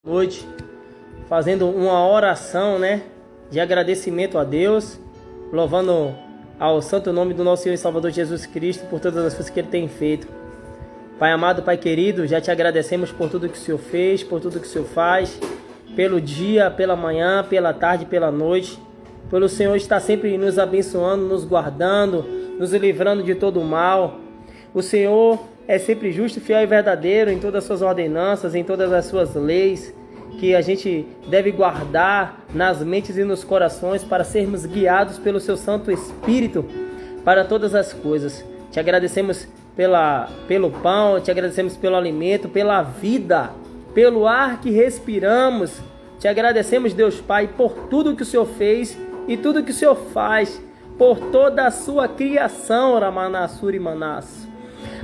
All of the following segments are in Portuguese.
Noite, fazendo uma oração, de agradecimento a Deus, louvando ao santo nome do nosso Senhor e Salvador Jesus Cristo por todas as coisas que Ele tem feito. Pai amado, Pai querido, já te agradecemos por tudo que o Senhor fez, por tudo que o Senhor faz, pelo dia, pela manhã, pela tarde, pela noite, pelo Senhor estar sempre nos abençoando, nos guardando, nos livrando de todo o mal. O Senhor é sempre justo, fiel e verdadeiro em todas as suas ordenanças, em todas as suas leis, que a gente deve guardar nas mentes e nos corações para sermos guiados pelo seu Santo Espírito para todas as coisas. Te agradecemos pelo pão, te agradecemos pelo alimento, pela vida, pelo ar que respiramos. Te agradecemos, Deus Pai, por tudo que o Senhor fez e tudo que o Senhor faz, por toda a sua criação, Ramanassuri Manasso.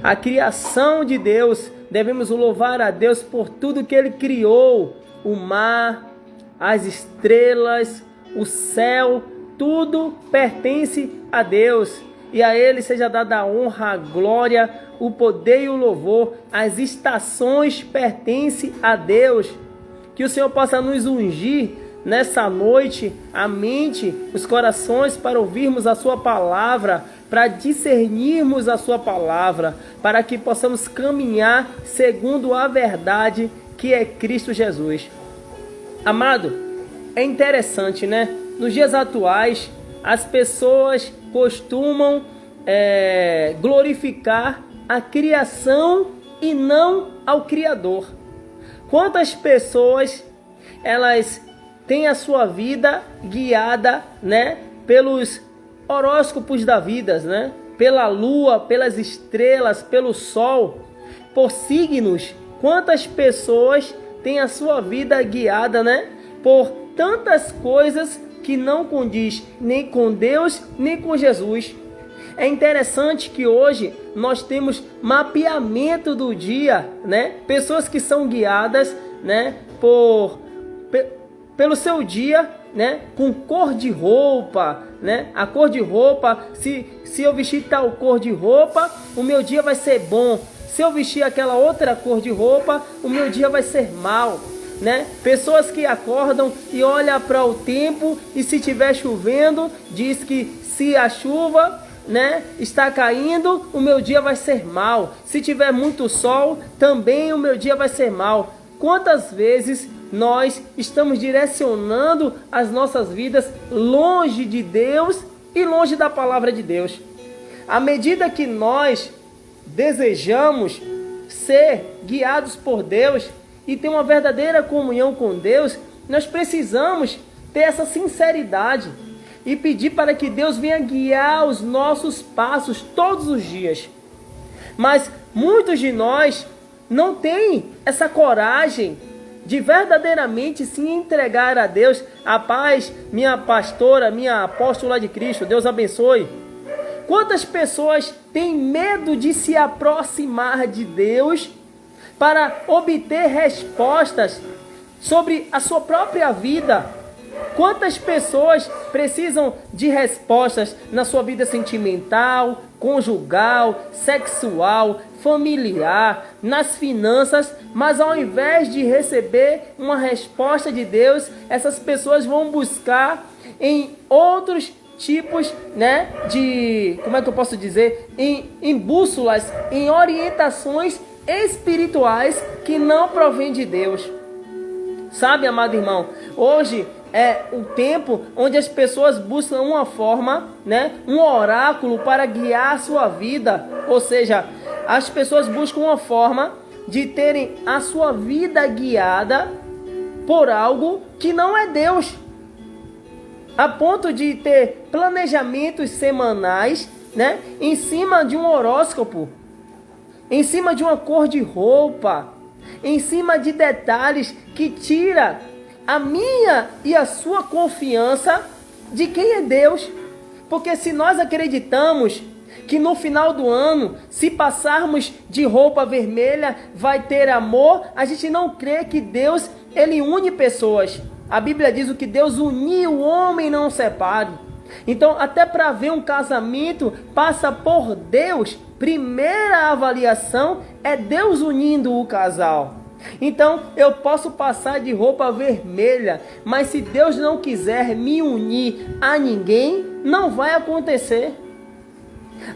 A criação de Deus, devemos louvar a Deus por tudo que Ele criou, o mar, as estrelas, o céu, tudo pertence a Deus. E a Ele seja dada a honra, a glória, o poder e o louvor. As estações pertencem a Deus. Que o Senhor possa nos ungir nessa noite, a mente, os corações para ouvirmos a sua palavra, para discernirmos a sua palavra, para que possamos caminhar segundo a verdade que é Cristo Jesus. Amado, é interessante, Nos dias atuais, as pessoas costumam glorificar a criação e não ao Criador. Quantas pessoas elas têm a sua vida guiada, pelos horóscopos da vida, pela lua, pelas estrelas, pelo sol, por signos. Quantas pessoas têm a sua vida guiada, por tantas coisas que não condiz nem com Deus, nem com Jesus. É interessante que hoje nós temos mapeamento do dia, Pessoas que são guiadas, pelo seu dia, com cor de roupa, A cor de roupa, se eu vestir tal cor de roupa, o meu dia vai ser bom. Se eu vestir aquela outra cor de roupa, o meu dia vai ser mal, Pessoas que acordam e olham para o tempo e se estiver chovendo, diz que se a chuva, está caindo, o meu dia vai ser mal. Se tiver muito sol, também o meu dia vai ser mal. Quantas vezes nós estamos direcionando as nossas vidas longe de Deus e longe da palavra de Deus? À medida que nós desejamos ser guiados por Deus e ter uma verdadeira comunhão com Deus, nós precisamos ter essa sinceridade e pedir para que Deus venha guiar os nossos passos todos os dias. Mas muitos de nós não têm essa coragem de verdadeiramente se entregar a Deus. A paz, minha pastora, minha apóstola de Cristo, Deus abençoe. Quantas pessoas têm medo de se aproximar de Deus para obter respostas sobre a sua própria vida? Quantas pessoas precisam de respostas na sua vida sentimental, conjugal, sexual, familiar, nas finanças, mas ao invés de receber uma resposta de Deus, essas pessoas vão buscar em outros tipos, em bússolas, em orientações espirituais que não provém de Deus. Sabe, amado irmão, hoje é o tempo onde as pessoas buscam uma forma, um oráculo para guiar a sua vida. Ou seja, as pessoas buscam uma forma de terem a sua vida guiada por algo que não é Deus. A ponto de ter planejamentos semanais, em cima de um horóscopo, em cima de uma cor de roupa, em cima de detalhes que tira a minha e a sua confiança de quem é Deus. Porque se nós acreditamos que no final do ano, se passarmos de roupa vermelha, vai ter amor, a gente não crê que Deus, Ele une pessoas. A Bíblia diz: o que Deus uniu, o homem não separe. Então, até para haver um casamento, passa por Deus. Primeira avaliação é Deus unindo o casal. Então eu posso passar de roupa vermelha, mas se Deus não quiser me unir a ninguém, não vai acontecer.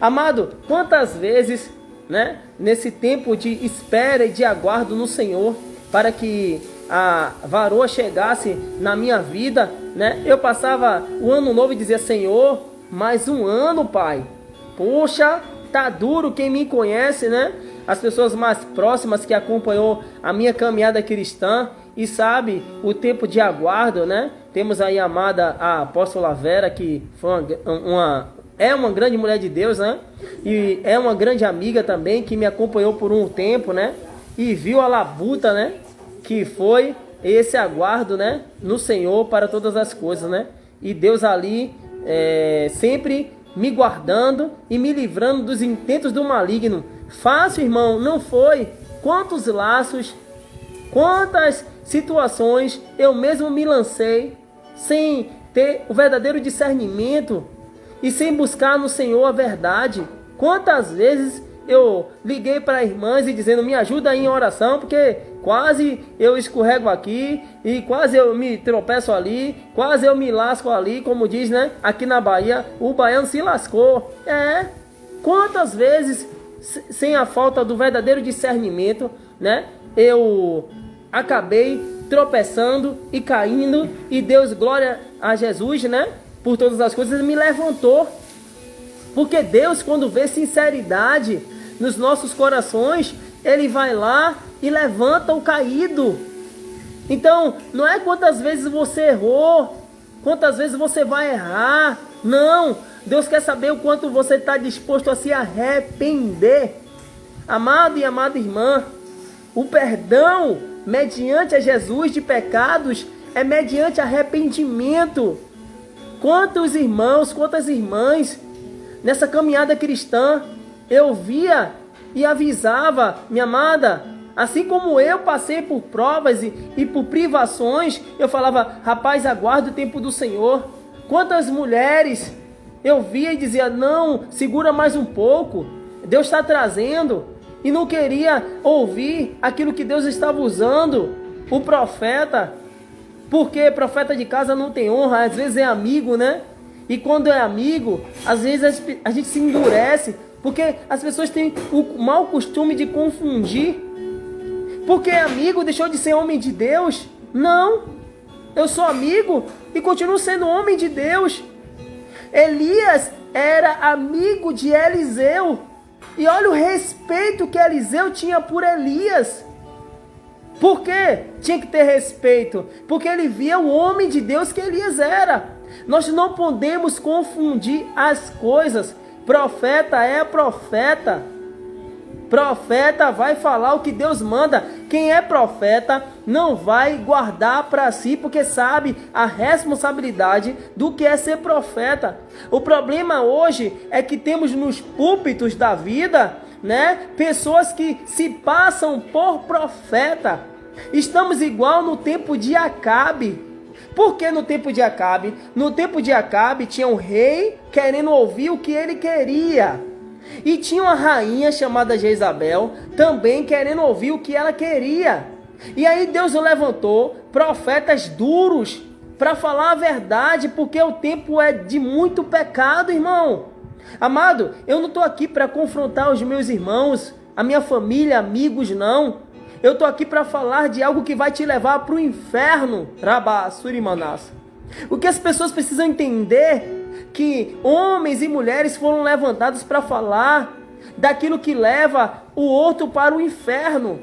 Amado, quantas vezes, né, nesse tempo de espera e de aguardo no Senhor, para que a varoa chegasse na minha vida, né, eu passava o ano novo e dizia: Senhor, mais um ano, Pai. Poxa, tá duro. Quem me conhece, né, as pessoas mais próximas que acompanhou a minha caminhada cristã e sabe o tempo de aguardo, né? Temos aí a amada a apóstola Vera, que foi uma grande mulher de Deus, né? E é uma grande amiga também, que me acompanhou por um tempo, né? E viu a labuta, né? Que foi esse aguardo, né? No Senhor para todas as coisas, né? E Deus ali sempre me guardando e me livrando dos intentos do maligno. Fácil, irmão, não foi. Quantos laços, quantas situações eu mesmo me lancei sem ter o verdadeiro discernimento e sem buscar no Senhor a verdade. Quantas vezes eu liguei para irmãs e dizendo: me ajuda aí em oração, porque quase eu escorrego aqui e quase eu me tropeço ali, quase eu me lasco ali, como diz, né? Aqui na Bahia, o baiano se lascou. Quantas vezes, sem a falta do verdadeiro discernimento, né, eu acabei tropeçando e caindo, e Deus, glória a Jesus, né, por todas as coisas, me levantou. Porque Deus, quando vê sinceridade nos nossos corações, Ele vai lá e levanta o caído. Então, não é quantas vezes você errou, quantas vezes você vai errar. Não, Deus quer saber o quanto você está disposto a se arrepender. Amado e amada irmã, o perdão mediante a Jesus de pecados é mediante arrependimento. Quantos irmãos, quantas irmãs nessa caminhada cristã eu via e avisava: minha amada, assim como eu passei por provas e por privações, eu falava: rapaz, aguarda o tempo do Senhor. Quantas mulheres eu via e dizia: não, segura mais um pouco, Deus está trazendo. E não queria ouvir aquilo que Deus estava usando, o profeta, porque profeta de casa não tem honra. Às vezes é amigo, né? E quando é amigo, às vezes a gente se endurece, porque as pessoas têm o mau costume de confundir. Porque é amigo deixou de ser homem de Deus? Não, eu sou amigo e continuo sendo homem de Deus. Elias era amigo de Eliseu. E olha o respeito que Eliseu tinha por Elias. Por quê? Tinha que ter respeito. Porque ele via o homem de Deus que Elias era. Nós não podemos confundir as coisas. Profeta é profeta. Profeta vai falar o que Deus manda. Quem é profeta não vai guardar para si, porque sabe a responsabilidade do que é ser profeta. O problema hoje é que temos nos púlpitos da vida, né, pessoas que se passam por profeta. Estamos igual no tempo de Acabe. Por que no tempo de Acabe? No tempo de Acabe tinha um rei querendo ouvir o que ele queria. E tinha uma rainha chamada Jezabel também querendo ouvir o que ela queria. E aí Deus levantou profetas duros para falar a verdade, porque o tempo é de muito pecado, irmão. Amado, eu não estou aqui para confrontar os meus irmãos, a minha família, amigos, não. Eu estou aqui para falar de algo que vai te levar para o inferno. Rabá, Surimanás. O que as pessoas precisam entender que homens e mulheres foram levantados para falar daquilo que leva o outro para o inferno.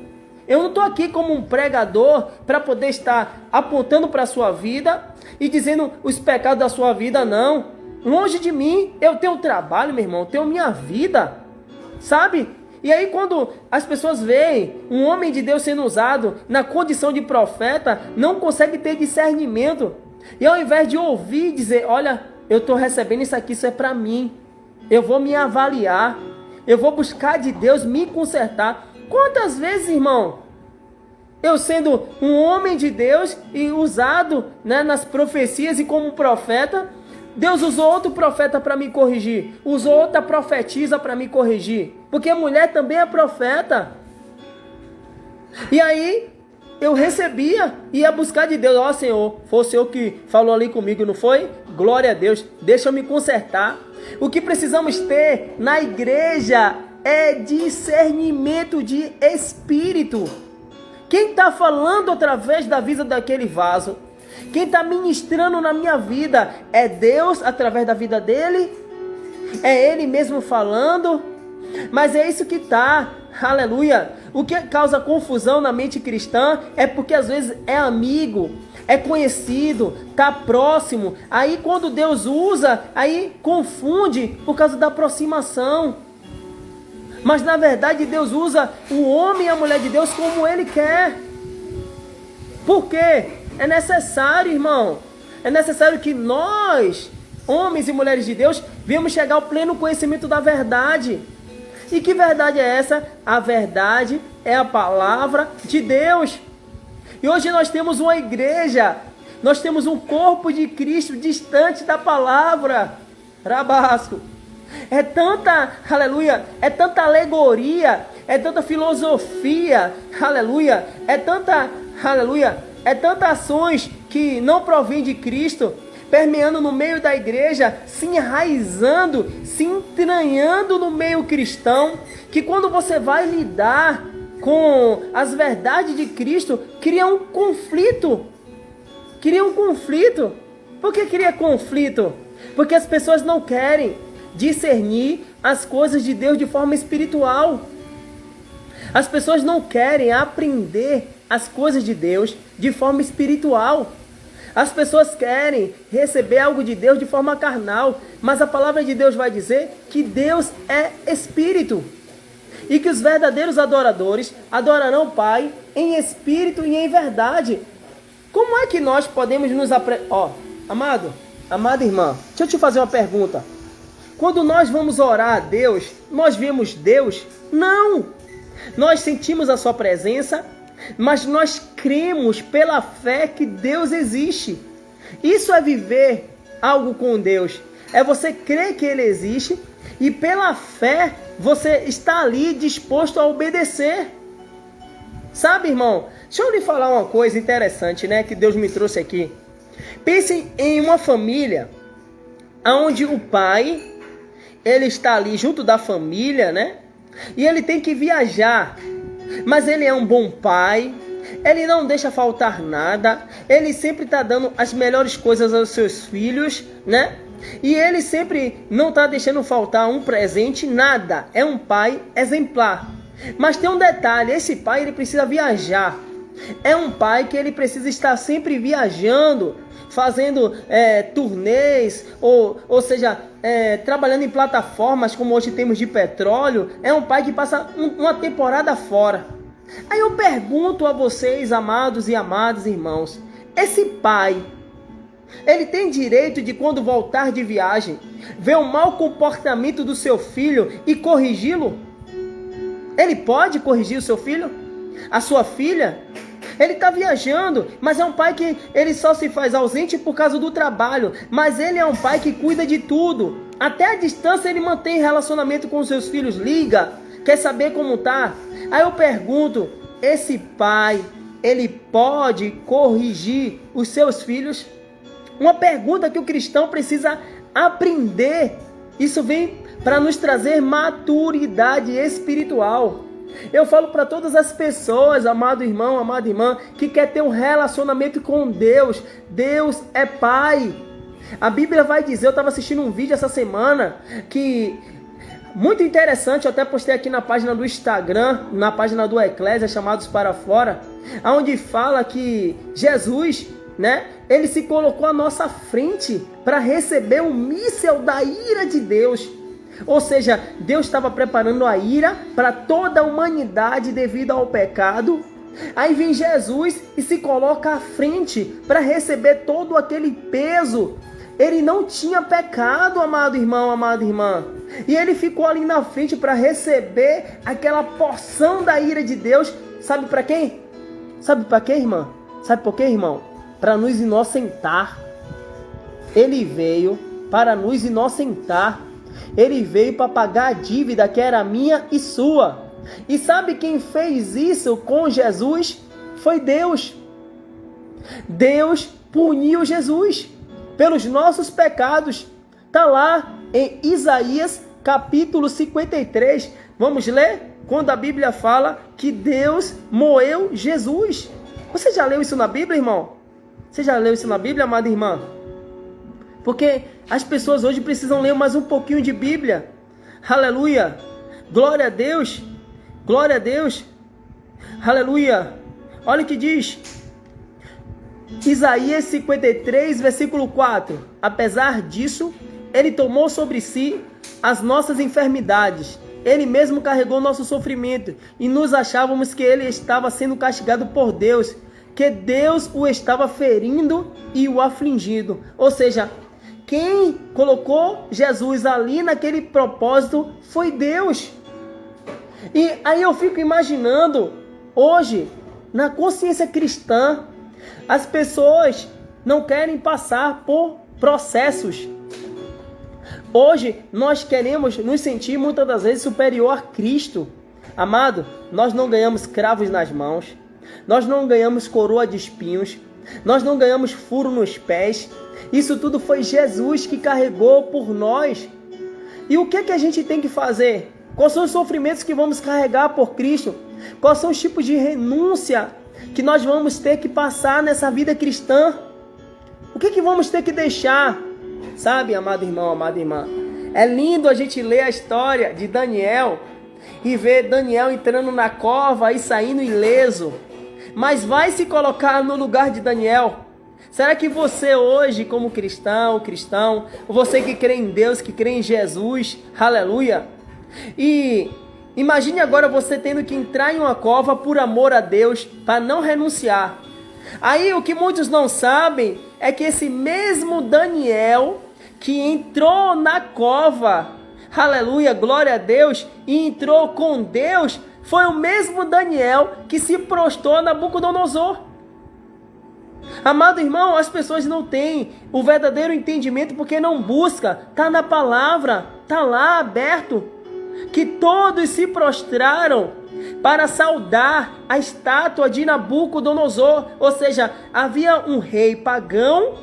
Eu não estou aqui como um pregador para poder estar apontando para a sua vida e dizendo os pecados da sua vida, não. Longe de mim, eu tenho trabalho, meu irmão, eu tenho minha vida, sabe? E aí quando as pessoas veem um homem de Deus sendo usado na condição de profeta, não consegue ter discernimento. E ao invés de ouvir e dizer: olha, eu estou recebendo isso aqui, isso é para mim, eu vou me avaliar, eu vou buscar de Deus me consertar. Quantas vezes, irmão, eu sendo um homem de Deus e usado, né, nas profecias e como profeta, Deus usou outro profeta para me corrigir, usou outra profetisa para me corrigir, porque a mulher também é profeta. E aí eu recebia, ia buscar de Deus. Ó Senhor, foi o Senhor que falou ali comigo, não foi? Glória a Deus, deixa eu me consertar. O que precisamos ter na igreja é discernimento de espírito. Quem está falando através da vida daquele vaso? Quem está ministrando na minha vida? É Deus através da vida dele? É Ele mesmo falando? Mas é isso que está, aleluia. O que causa confusão na mente cristã é porque às vezes é amigo, é conhecido, está próximo. Aí quando Deus usa, aí confunde por causa da aproximação. Mas na verdade Deus usa o homem e a mulher de Deus como Ele quer. Por quê? É necessário, irmão. É necessário que nós, homens e mulheres de Deus, venhamos chegar ao pleno conhecimento da verdade. E que verdade é essa? A verdade é a palavra de Deus. E hoje nós temos uma igreja, nós temos um corpo de Cristo distante da palavra. Rabasco. É tanta, aleluia, é tanta alegoria, é tanta filosofia, aleluia, é tanta, aleluia, é tantas ações que não provém de Cristo, permeando no meio da igreja, se enraizando, se entranhando no meio cristão, que quando você vai lidar com as verdades de Cristo, cria um conflito. Cria um conflito. Por que cria conflito? Porque as pessoas não querem discernir as coisas de Deus de forma espiritual. As pessoas não querem aprender as coisas de Deus de forma espiritual. As pessoas querem receber algo de Deus de forma carnal, mas a palavra de Deus vai dizer que Deus é espírito e que os verdadeiros adoradores adorarão o Pai em espírito e em verdade. Como é que nós podemos nos amada irmã, deixa eu te fazer uma pergunta. Quando nós vamos orar a Deus, nós vemos Deus? Não! Nós sentimos a sua presença, mas nós cremos pela fé que Deus existe. Isso é viver algo com Deus. É você crer que Ele existe e pela fé você está ali disposto a obedecer. Sabe, irmão? Deixa eu lhe falar uma coisa interessante, né? Que Deus me trouxe aqui. Pense em uma família onde o pai, ele está ali junto da família, né? E ele tem que viajar. Mas ele é um bom pai, ele não deixa faltar nada, ele sempre está dando as melhores coisas aos seus filhos, né? E ele sempre não está deixando faltar um presente, nada. É um pai exemplar. Mas tem um detalhe, esse pai ele precisa viajar. É um pai que ele precisa estar sempre viajando, fazendo turnês, ou seja, trabalhando em plataformas como hoje temos de petróleo. É um pai que passa uma temporada fora. Aí eu pergunto a vocês, amados e amadas irmãos, esse pai, ele tem direito de, quando voltar de viagem, ver o mau comportamento do seu filho e corrigi-lo? Ele pode corrigir o seu filho? A sua filha? Ele está viajando, mas é um pai que ele só se faz ausente por causa do trabalho. Mas ele é um pai que cuida de tudo. Até a distância ele mantém relacionamento com os seus filhos. Liga, quer saber como tá? Aí eu pergunto, esse pai, ele pode corrigir os seus filhos? Uma pergunta que o cristão precisa aprender. Isso vem para nos trazer maturidade espiritual. Eu falo para todas as pessoas, amado irmão, amada irmã, que quer ter um relacionamento com Deus. Deus é Pai. A Bíblia vai dizer, eu estava assistindo um vídeo essa semana, que muito interessante, eu até postei aqui na página do Instagram, na página do Eclésia, Chamados para Fora, onde fala que Jesus, né, ele se colocou à nossa frente para receber o míssel da ira de Deus. Ou seja, Deus estava preparando a ira para toda a humanidade devido ao pecado. Aí vem Jesus e se coloca à frente para receber todo aquele peso. Ele não tinha pecado, amado irmão, amada irmã. E ele ficou ali na frente para receber aquela porção da ira de Deus. Sabe para quem? Sabe para quê, irmã? Sabe por quê, irmão? Para nos inocentar. Ele veio para nos inocentar. Ele veio para pagar a dívida que era minha e sua. E sabe quem fez isso com Jesus? Foi Deus. Deus puniu Jesus pelos nossos pecados. Está lá em Isaías capítulo 53. Vamos ler? Quando a Bíblia fala que Deus moeu Jesus. Você já leu isso na Bíblia, irmão? Você já leu isso na Bíblia, amada irmã? Porque as pessoas hoje precisam ler mais um pouquinho de Bíblia. Aleluia. Glória a Deus. Glória a Deus. Aleluia. Olha o que diz. Isaías 53, versículo 4. Apesar disso, ele tomou sobre si as nossas enfermidades. Ele mesmo carregou nosso sofrimento. E nos achávamos que ele estava sendo castigado por Deus. Que Deus o estava ferindo e o afligindo. Ou seja, quem colocou Jesus ali naquele propósito foi Deus. E aí eu fico imaginando, hoje, na consciência cristã, as pessoas não querem passar por processos. Hoje, nós queremos nos sentir muitas das vezes superior a Cristo. Amado, nós não ganhamos cravos nas mãos, nós não ganhamos coroa de espinhos, nós não ganhamos furo nos pés. Isso tudo foi Jesus que carregou por nós. E o que é que a gente tem que fazer? Quais são os sofrimentos que vamos carregar por Cristo? Quais são os tipos de renúncia que nós vamos ter que passar nessa vida cristã? O que é que vamos ter que deixar? Sabe, amado irmão, amada irmã, é lindo a gente ler a história de Daniel e ver Daniel entrando na cova e saindo ileso. Mas vai se colocar no lugar de Daniel. Será que você hoje, como cristão, você que crê em Deus, que crê em Jesus, aleluia, e imagine agora você tendo que entrar em uma cova por amor a Deus, para não renunciar. Aí o que muitos não sabem é que esse mesmo Daniel que entrou na cova, aleluia, glória a Deus, e entrou com Deus, foi o mesmo Daniel que se prostrou a Nabucodonosor. Amado irmão, as pessoas não têm o verdadeiro entendimento porque não buscam. Está na palavra, está lá aberto, que todos se prostraram para saudar a estátua de Nabucodonosor. Ou seja, havia um rei pagão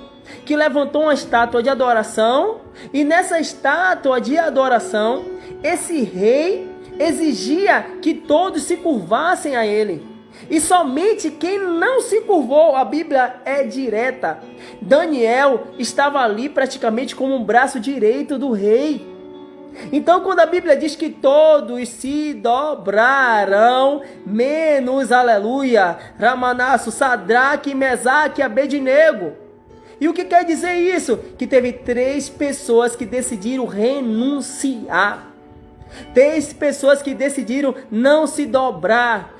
que levantou uma estátua de adoração, e nessa estátua de adoração, esse rei exigia que todos se curvassem a ele. E somente quem não se curvou, a Bíblia é direta. Daniel estava ali praticamente como um braço direito do rei. Então, quando a Bíblia diz que todos se dobrarão, menos, aleluia, Ramanasso, Sadraque, Mesaque e Abednego. E o que quer dizer isso? Que teve 3 pessoas que decidiram renunciar. 3 pessoas que decidiram não se dobrar.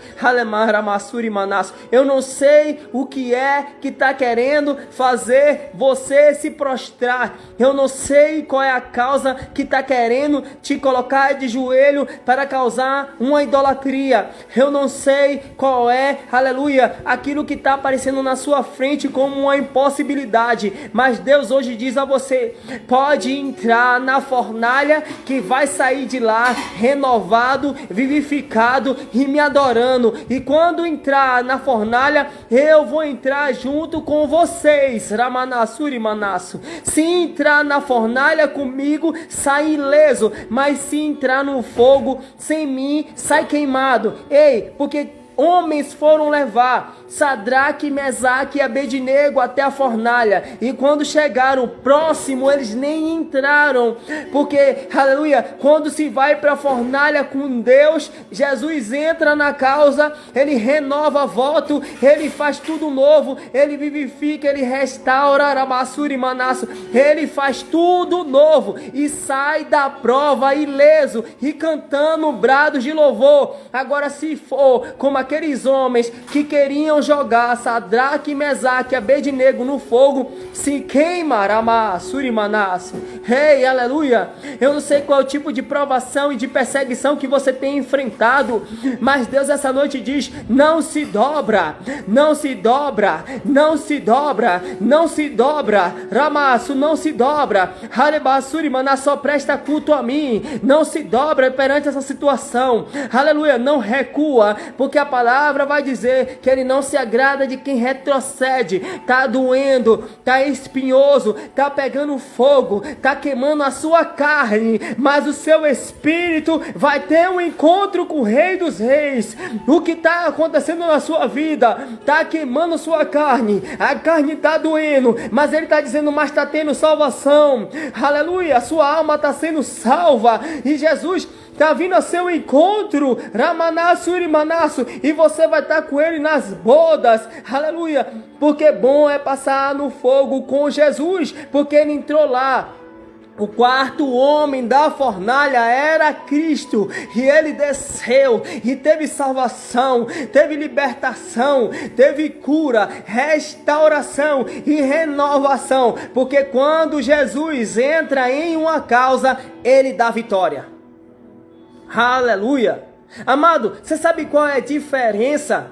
Eu não sei o que é que está querendo fazer você se prostrar. Eu não sei qual é a causa que está querendo te colocar de joelho para causar uma idolatria. Eu não sei qual é, aleluia, aquilo que está aparecendo na sua frente como uma impossibilidade. Mas Deus hoje diz a você: pode entrar na fornalha que vai sair de lá renovado, vivificado e me adorando. E quando entrar na fornalha, eu vou entrar junto com vocês. Ramanassuri Manasso. Se entrar na fornalha comigo, sai ileso. Mas se entrar no fogo sem mim, sai queimado. Ei, porque homens foram levar Sadraque, Mesaque e Abednego até a fornalha, e quando chegaram próximo, eles nem entraram, porque, aleluia, quando se vai para a fornalha com Deus, Jesus entra na causa, ele renova voto, ele faz tudo novo, ele vivifica, ele restaura, Arabassuri Manasso, ele faz tudo novo, e sai da prova ileso, e cantando brados de louvor. Agora, se for como aqueles homens que queriam jogar Sadraque, Mesaque e Abednego no fogo, se queima, Rama, Surimanas. Ei, aleluia. Eu não sei qual é o tipo de provação e de perseguição que você tem enfrentado, mas Deus essa noite diz: não se dobra, não se dobra, não se dobra, não se dobra, Ramaço, não se dobra, Harebasurimanas, só presta culto a mim, não se dobra perante essa situação, aleluia, não recua, porque a palavra vai dizer que Ele não se agrada de quem retrocede. Tá doendo, tá espinhoso, tá pegando fogo, tá queimando a sua carne, mas o seu espírito vai ter um encontro com o Rei dos Reis. O que está acontecendo na sua vida está queimando sua carne, a carne está doendo, mas Ele está dizendo: mas está tendo salvação, aleluia, a sua alma está sendo salva, e Jesus está vindo a seu encontro, Ramanasso, Urimanasso, e você vai estar com Ele nas bodas, aleluia, porque bom é passar no fogo com Jesus, porque Ele entrou lá. O quarto homem da fornalha era Cristo, e Ele desceu e teve salvação, teve libertação, teve cura, restauração e renovação, porque quando Jesus entra em uma causa, Ele dá vitória. Aleluia! Amado, você sabe qual é a diferença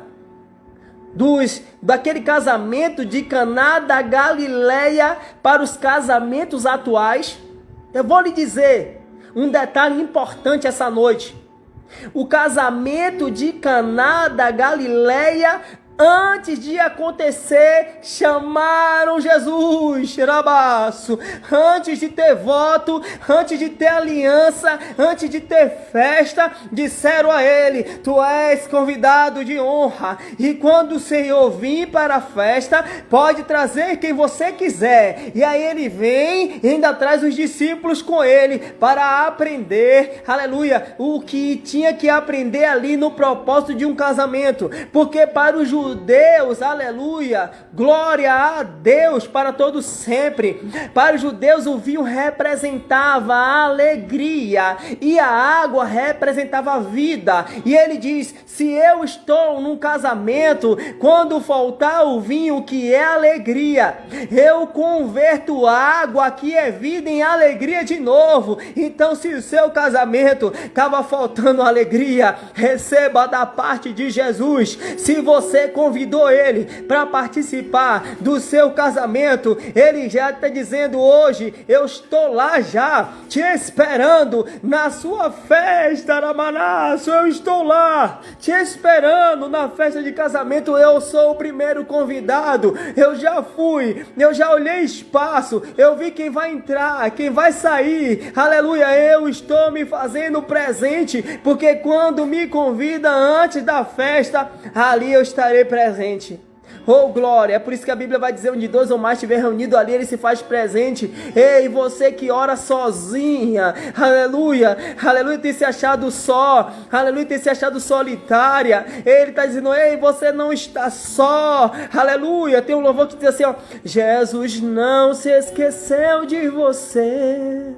daquele casamento de Caná da Galileia para os casamentos atuais? Eu vou lhe dizer um detalhe importante essa noite. O casamento de Caná da Galileia, antes de acontecer, chamaram Jesus, Rabaço, antes de ter voto, antes de ter aliança, antes de ter festa, disseram a ele: tu és convidado de honra, e quando o Senhor vir para a festa, pode trazer quem você quiser. E aí ele vem e ainda traz os discípulos com ele para aprender, aleluia, o que tinha que aprender ali no propósito de um casamento, porque para os judeus, aleluia, glória a Deus para todos sempre. Para os judeus o vinho representava a alegria e a água representava a vida. E ele diz: se eu estou num casamento, quando faltar o vinho, que é alegria, eu converto água, que é vida, em alegria de novo. Então, se o seu casamento estava faltando alegria, receba da parte de Jesus. Se você convidou Ele para participar do seu casamento, Ele já está dizendo: hoje eu estou lá já, te esperando na sua festa, Ramanasso, eu estou lá, te esperando na festa de casamento. Eu sou o primeiro convidado, eu já fui, eu já olhei espaço, eu vi quem vai entrar, quem vai sair, aleluia, eu estou me fazendo presente, porque quando me convida antes da festa, ali eu estarei presente. Oh glória, é por isso que a Bíblia vai dizer: onde dois ou mais estiver reunido, ali Ele se faz presente. Ei, você que ora sozinha, aleluia, aleluia, tem se achado só, aleluia, tem se achado solitária, Ele está dizendo: ei, você não está só, aleluia. Tem um louvor que diz assim, ó: Jesus não se esqueceu de você,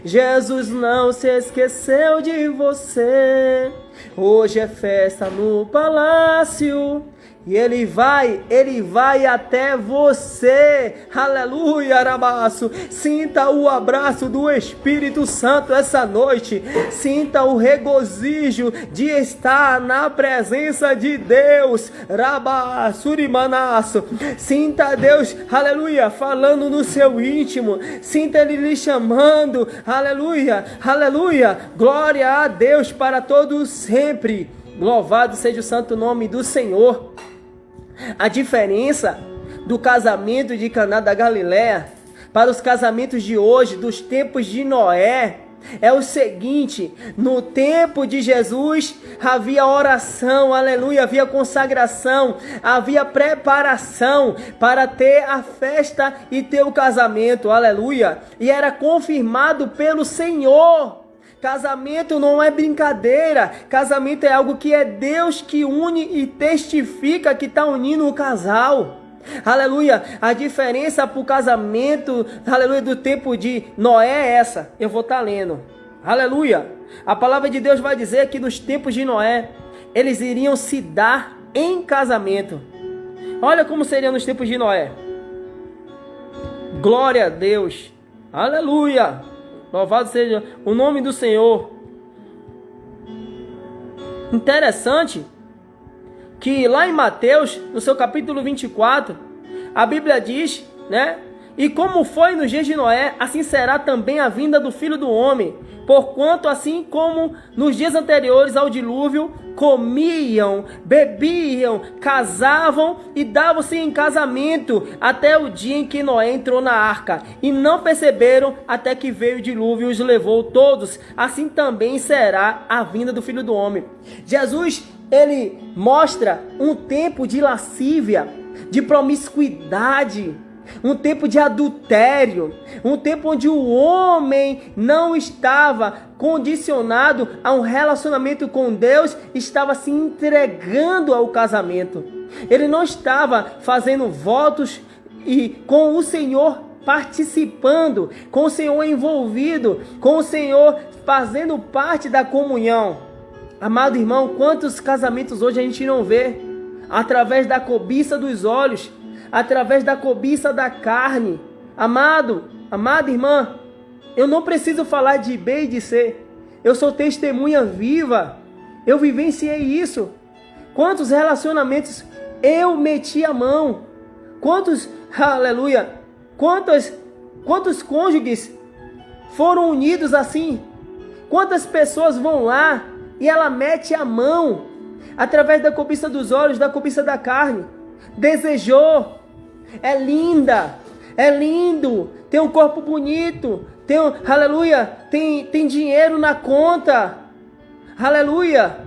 Jesus não se esqueceu de você, hoje é festa no palácio, e Ele vai até você, aleluia, Arabaço. Sinta o abraço do Espírito Santo essa noite, sinta o regozijo de estar na presença de Deus, Rabaçurimanaço. Sinta Deus, aleluia, falando no seu íntimo, sinta Ele lhe chamando, aleluia, aleluia, glória a Deus para todos sempre, louvado seja o santo nome do Senhor. A diferença do casamento de Caná da Galileia para os casamentos de hoje, dos tempos de Noé, é o seguinte: no tempo de Jesus havia oração, aleluia, havia consagração, havia preparação para ter a festa e ter o casamento, aleluia, e era confirmado pelo Senhor. Casamento não é brincadeira, casamento é algo que é Deus que une e testifica que está unindo o casal. Aleluia, a diferença para o casamento, aleluia, do tempo de Noé é essa, eu vou estar lendo, aleluia, a palavra de Deus vai dizer que nos tempos de Noé, eles iriam se dar em casamento. Olha como seria nos tempos de Noé. Glória a Deus. Aleluia. Louvado seja o nome do Senhor. Interessante que lá em Mateus, no seu capítulo 24, a Bíblia diz, né? E como foi nos dias de Noé, assim será também a vinda do Filho do Homem. Porquanto, assim como nos dias anteriores ao dilúvio, comiam, bebiam, casavam e davam-se em casamento até o dia em que Noé entrou na arca. E não perceberam até que veio o dilúvio e os levou todos. Assim também será a vinda do Filho do Homem. Jesus, ele mostra um tempo de lascívia, de promiscuidade, um tempo de adultério, um tempo onde o homem não estava condicionado a um relacionamento com Deus, estava se entregando ao casamento. Ele não estava fazendo votos e com o Senhor participando, com o Senhor envolvido, com o Senhor fazendo parte da comunhão. Amado irmão, quantos casamentos hoje a gente não vê através da cobiça dos olhos, através da cobiça da carne. Amada irmã, eu não preciso falar de B e de C. Eu sou testemunha viva. Eu vivenciei isso. Quantos relacionamentos eu meti a mão? Quantos cônjuges foram unidos assim? Quantas pessoas vão lá e ela mete a mão através da cobiça dos olhos, da cobiça da carne? Desejou. É linda, é lindo, tem um corpo bonito, tem dinheiro na conta, aleluia.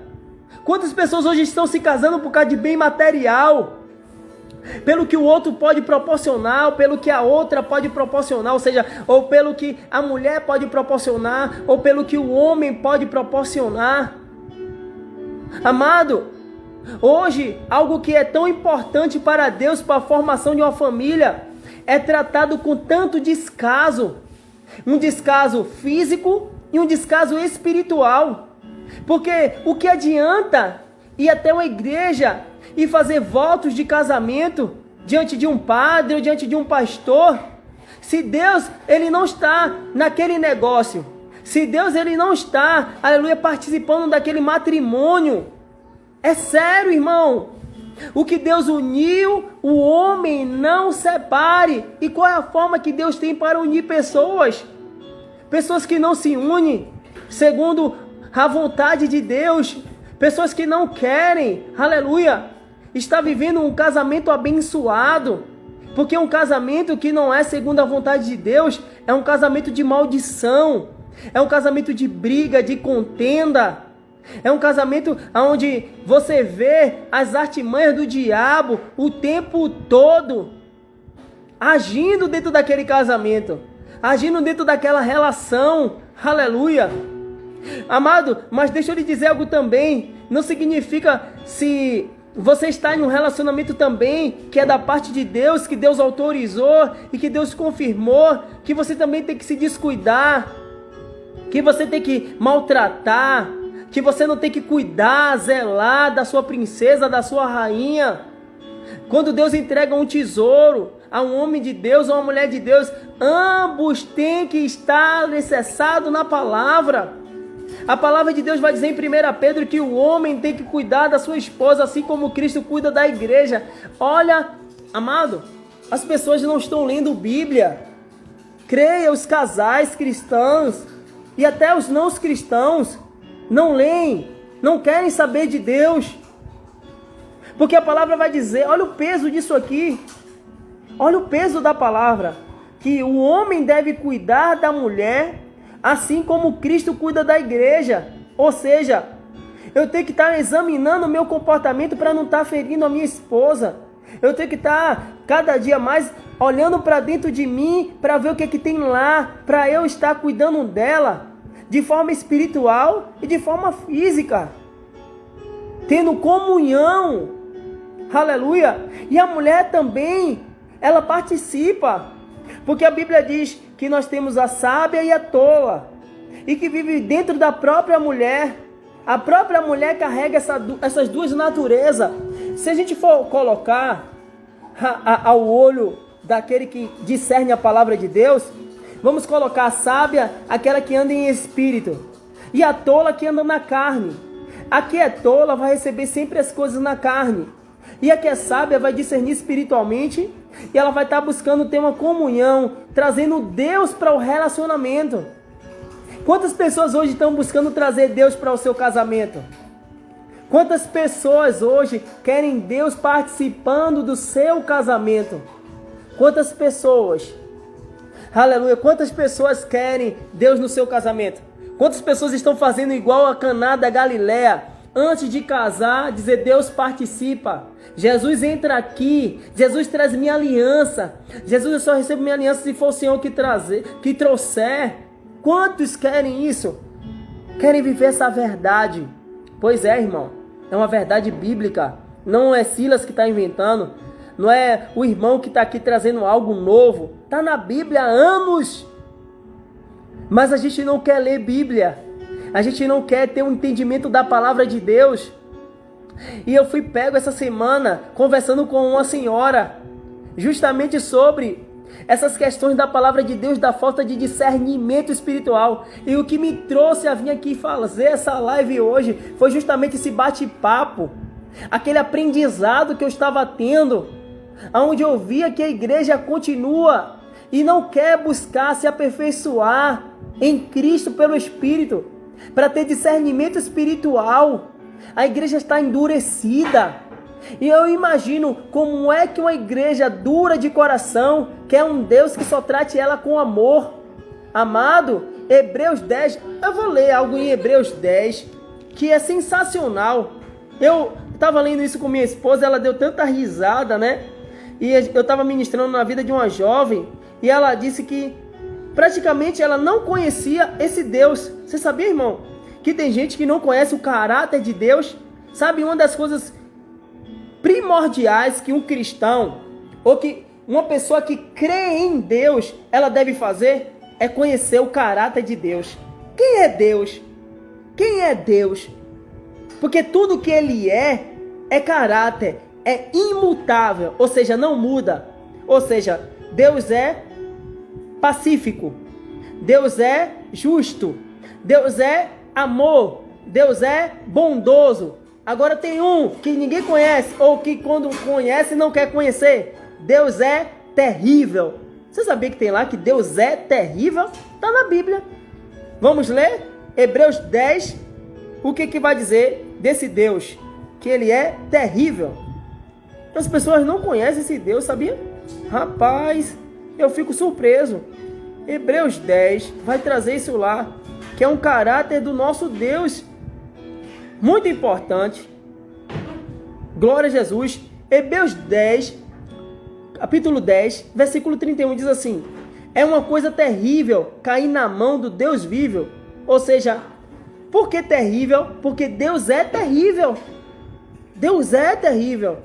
Quantas pessoas hoje estão se casando por causa de bem material, pelo que o outro pode proporcionar, pelo que a outra pode proporcionar, ou seja, ou pelo que a mulher pode proporcionar, ou pelo que o homem pode proporcionar. Amado, hoje, algo que é tão importante para Deus, para a formação de uma família, é tratado com tanto descaso. Um descaso físico e um descaso espiritual. Porque o que adianta ir até uma igreja e fazer votos de casamento diante de um padre ou diante de um pastor, se Deus ele não está naquele negócio, se Deus ele não está, aleluia, participando daquele matrimônio? É sério, irmão. O que Deus uniu, o homem não separe. E qual é a forma que Deus tem para unir pessoas? Pessoas que não se unem segundo a vontade de Deus. Pessoas que não querem, aleluia, está vivendo um casamento abençoado. Porque um casamento que não é segundo a vontade de Deus é um casamento de maldição. É um casamento de briga, de contenda. É um casamento onde você vê as artimanhas do diabo o tempo todo agindo dentro daquele casamento, agindo dentro daquela relação, aleluia. Amado, mas deixa eu lhe dizer algo também, não significa se você está em um relacionamento também que é da parte de Deus, que Deus autorizou e que Deus confirmou, que você também tem que se descuidar, que você tem que maltratar, que você não tem que cuidar, zelar da sua princesa, da sua rainha. Quando Deus entrega um tesouro a um homem de Deus, a uma mulher de Deus, ambos têm que estar alicerçados na palavra. A palavra de Deus vai dizer em 1 Pedro que o homem tem que cuidar da sua esposa, assim como Cristo cuida da igreja. Olha, amado, as pessoas não estão lendo Bíblia. Creia, os casais cristãos e até os não cristãos não leem, não querem saber de Deus. Porque a palavra vai dizer, olha o peso disso aqui. Olha o peso da palavra. Que o homem deve cuidar da mulher, assim como Cristo cuida da igreja. Ou seja, eu tenho que estar examinando o meu comportamento para não estar ferindo a minha esposa. Eu tenho que estar cada dia mais olhando para dentro de mim para ver o que tem lá, para eu estar cuidando dela de forma espiritual e de forma física, tendo comunhão, aleluia. E a mulher também, ela participa, porque a Bíblia diz que nós temos a sábia e a tola, e que vive dentro da própria mulher. A própria mulher carrega essas duas naturezas. Se a gente for colocar ao olho daquele que discerne a palavra de Deus, vamos colocar a sábia, aquela que anda em espírito, e a tola que anda na carne. A que é tola vai receber sempre as coisas na carne, e a que é sábia vai discernir espiritualmente, e ela vai estar buscando ter uma comunhão, trazendo Deus para o relacionamento. Quantas pessoas hoje estão buscando trazer Deus para o seu casamento? Quantas pessoas hoje querem Deus participando do seu casamento? Quantas pessoas, aleluia, quantas pessoas querem Deus no seu casamento? Quantas pessoas estão fazendo igual a Caná da Galileia? Antes de casar, dizer: Deus participa. Jesus entra aqui. Jesus traz minha aliança. Jesus, eu só recebo minha aliança se for o Senhor que trouxer. Quantos querem isso? Querem viver essa verdade? Pois é, irmão. É uma verdade bíblica. Não é Silas que está inventando. Não é o irmão que está aqui trazendo algo novo. Está na Bíblia há anos. Mas a gente não quer ler Bíblia. A gente não quer ter um entendimento da palavra de Deus. E eu fui pego essa semana conversando com uma senhora, justamente sobre essas questões da palavra de Deus, da falta de discernimento espiritual. E o que me trouxe a vir aqui fazer essa live hoje foi justamente esse bate-papo, aquele aprendizado que eu estava tendo, onde eu via que a igreja continua e não quer buscar se aperfeiçoar em Cristo pelo Espírito, para ter discernimento espiritual. A igreja está endurecida. E eu imagino como é que uma igreja dura de coração quer um Deus que só trate ela com amor. Amado, Hebreus 10, eu vou ler algo em Hebreus 10 que é sensacional. Eu estava lendo isso com minha esposa, ela deu tanta risada, né? E eu estava ministrando na vida de uma jovem e ela disse que praticamente ela não conhecia esse Deus. Você sabia, irmão, que tem gente que não conhece o caráter de Deus? Sabe, uma das coisas primordiais que um cristão, ou que uma pessoa que crê em Deus, ela deve fazer, é conhecer o caráter de Deus. Quem é Deus? Quem é Deus? Porque tudo que Ele é caráter, é imutável, ou seja, não muda. Ou seja, Deus é pacífico, Deus é justo, Deus é amor, Deus é bondoso. Agora tem um que ninguém conhece, ou que quando conhece não quer conhecer. Deus é terrível. Você sabia que tem lá que Deus é terrível? Está na Bíblia. Vamos ler Hebreus 10. O que vai dizer desse Deus? Que Ele é terrível. As pessoas não conhecem esse Deus, sabia? Rapaz, eu fico surpreso. Hebreus 10 vai trazer isso lá, que é um caráter do nosso Deus muito importante. Glória a Jesus. Hebreus 10, capítulo 10, versículo 31 diz assim: é uma coisa terrível cair na mão do Deus vivo. Ou seja, por que terrível? Porque Deus é terrível. Deus é terrível.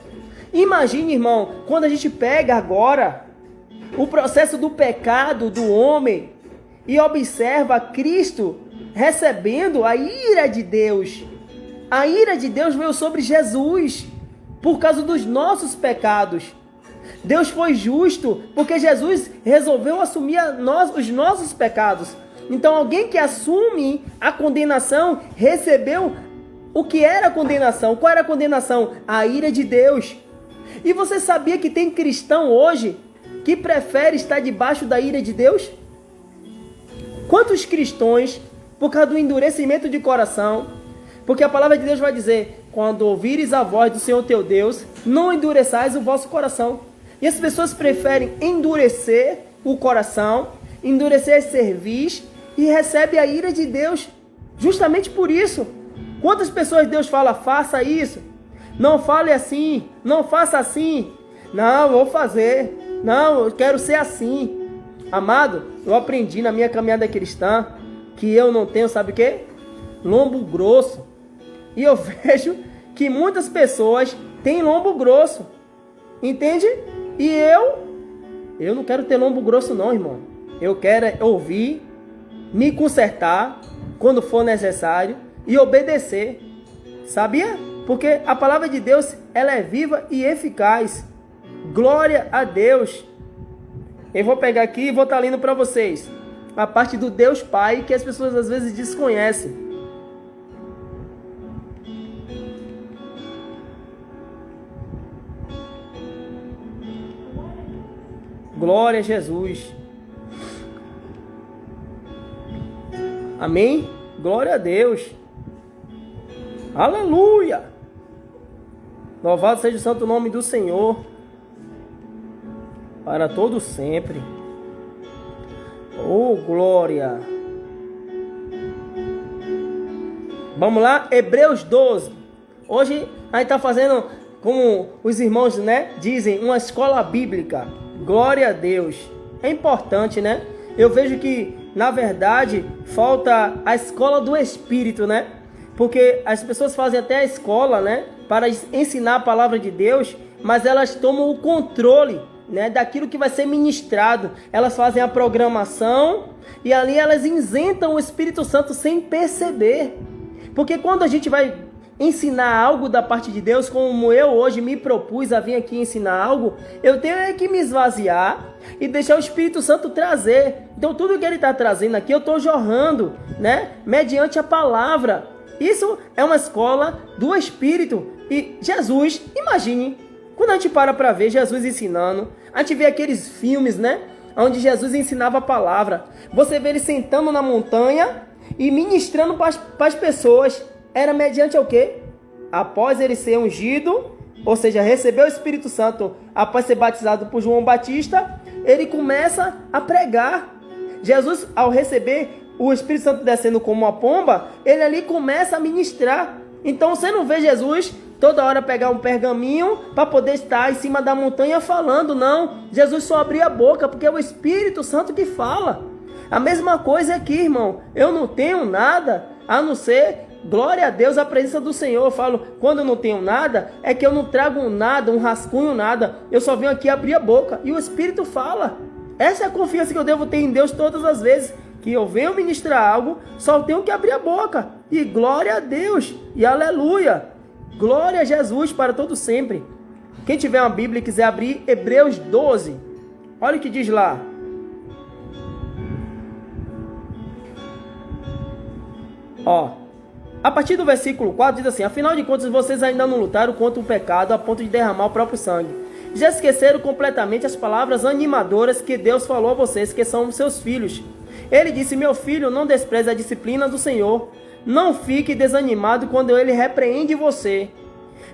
Imagine, irmão, quando a gente pega agora o processo do pecado do homem e observa Cristo recebendo a ira de Deus. A ira de Deus veio sobre Jesus por causa dos nossos pecados. Deus foi justo porque Jesus resolveu assumir os nossos pecados. Então alguém que assume a condenação recebeu o que era a condenação. Qual era a condenação? A ira de Deus. E você sabia que tem cristão hoje que prefere estar debaixo da ira de Deus? Quantos cristãos, por causa do endurecimento de coração, porque a palavra de Deus vai dizer: quando ouvires a voz do Senhor teu Deus, não endureçais o vosso coração. E as pessoas preferem endurecer o coração, endurecer a cerviz e recebe a ira de Deus justamente por isso. Quantas pessoas Deus fala: faça isso, não fale assim, não faça assim. Não, vou fazer. Não, eu quero ser assim. Amado, eu aprendi na minha caminhada cristã que eu não tenho, sabe o quê? Lombo grosso. E eu vejo que muitas pessoas têm lombo grosso. Entende? E eu não quero ter lombo grosso não, irmão. Eu quero ouvir, me consertar quando for necessário e obedecer. Sabia? Porque a palavra de Deus, ela é viva e eficaz. Glória a Deus. Eu vou pegar aqui e vou estar lendo para vocês a parte do Deus Pai que as pessoas às vezes desconhecem. Glória a Jesus. Amém? Glória a Deus. Aleluia. Louvado seja o santo nome do Senhor, para todo sempre. Oh, glória. Vamos lá, Hebreus 12. Hoje a gente está fazendo, como os irmãos, né, dizem, uma escola bíblica. Glória a Deus. É importante, né? Eu vejo que, na verdade, falta a escola do Espírito, né? Porque as pessoas fazem até a escola, né, para ensinar a palavra de Deus, mas elas tomam o controle, né, daquilo que vai ser ministrado. Elas fazem a programação e ali elas isentam o Espírito Santo sem perceber. Porque quando a gente vai ensinar algo da parte de Deus, como eu hoje me propus a vir aqui ensinar algo, eu tenho que me esvaziar e deixar o Espírito Santo trazer. Então tudo que ele está trazendo aqui eu estou jorrando, né, mediante a palavra. Isso é uma escola do Espírito. E Jesus, imagine, quando a gente para ver Jesus ensinando, a gente vê aqueles filmes, né, onde Jesus ensinava a palavra. Você vê ele sentando na montanha e ministrando para as pessoas. Era mediante o quê? Após ele ser ungido, ou seja, receber o Espírito Santo, após ser batizado por João Batista, ele começa a pregar. Jesus, ao receber o Espírito Santo descendo como uma pomba, ele ali começa a ministrar. Então você não vê Jesus toda hora pegar um pergaminho para poder estar em cima da montanha falando, não. Jesus só abria a boca, porque é o Espírito Santo que fala. A mesma coisa aqui, irmão. Eu não tenho nada a não ser, glória a Deus, a presença do Senhor. Eu falo, quando eu não tenho nada, é que eu não trago nada, um rascunho, nada. Eu só venho aqui abrir a boca e o Espírito fala. Essa é a confiança que eu devo ter em Deus todas as vezes que eu venho ministrar algo, só tenho que abrir a boca. E glória a Deus, e aleluia. Glória a Jesus para todo sempre. Quem tiver uma Bíblia e quiser abrir, Hebreus 12. Olha o que diz lá. Ó, a partir do versículo 4 diz assim: afinal de contas, vocês ainda não lutaram contra o pecado a ponto de derramar o próprio sangue. Já esqueceram completamente as palavras animadoras que Deus falou a vocês, que são seus filhos. Ele disse: meu filho, não despreze a disciplina do Senhor. Não fique desanimado quando ele repreende você.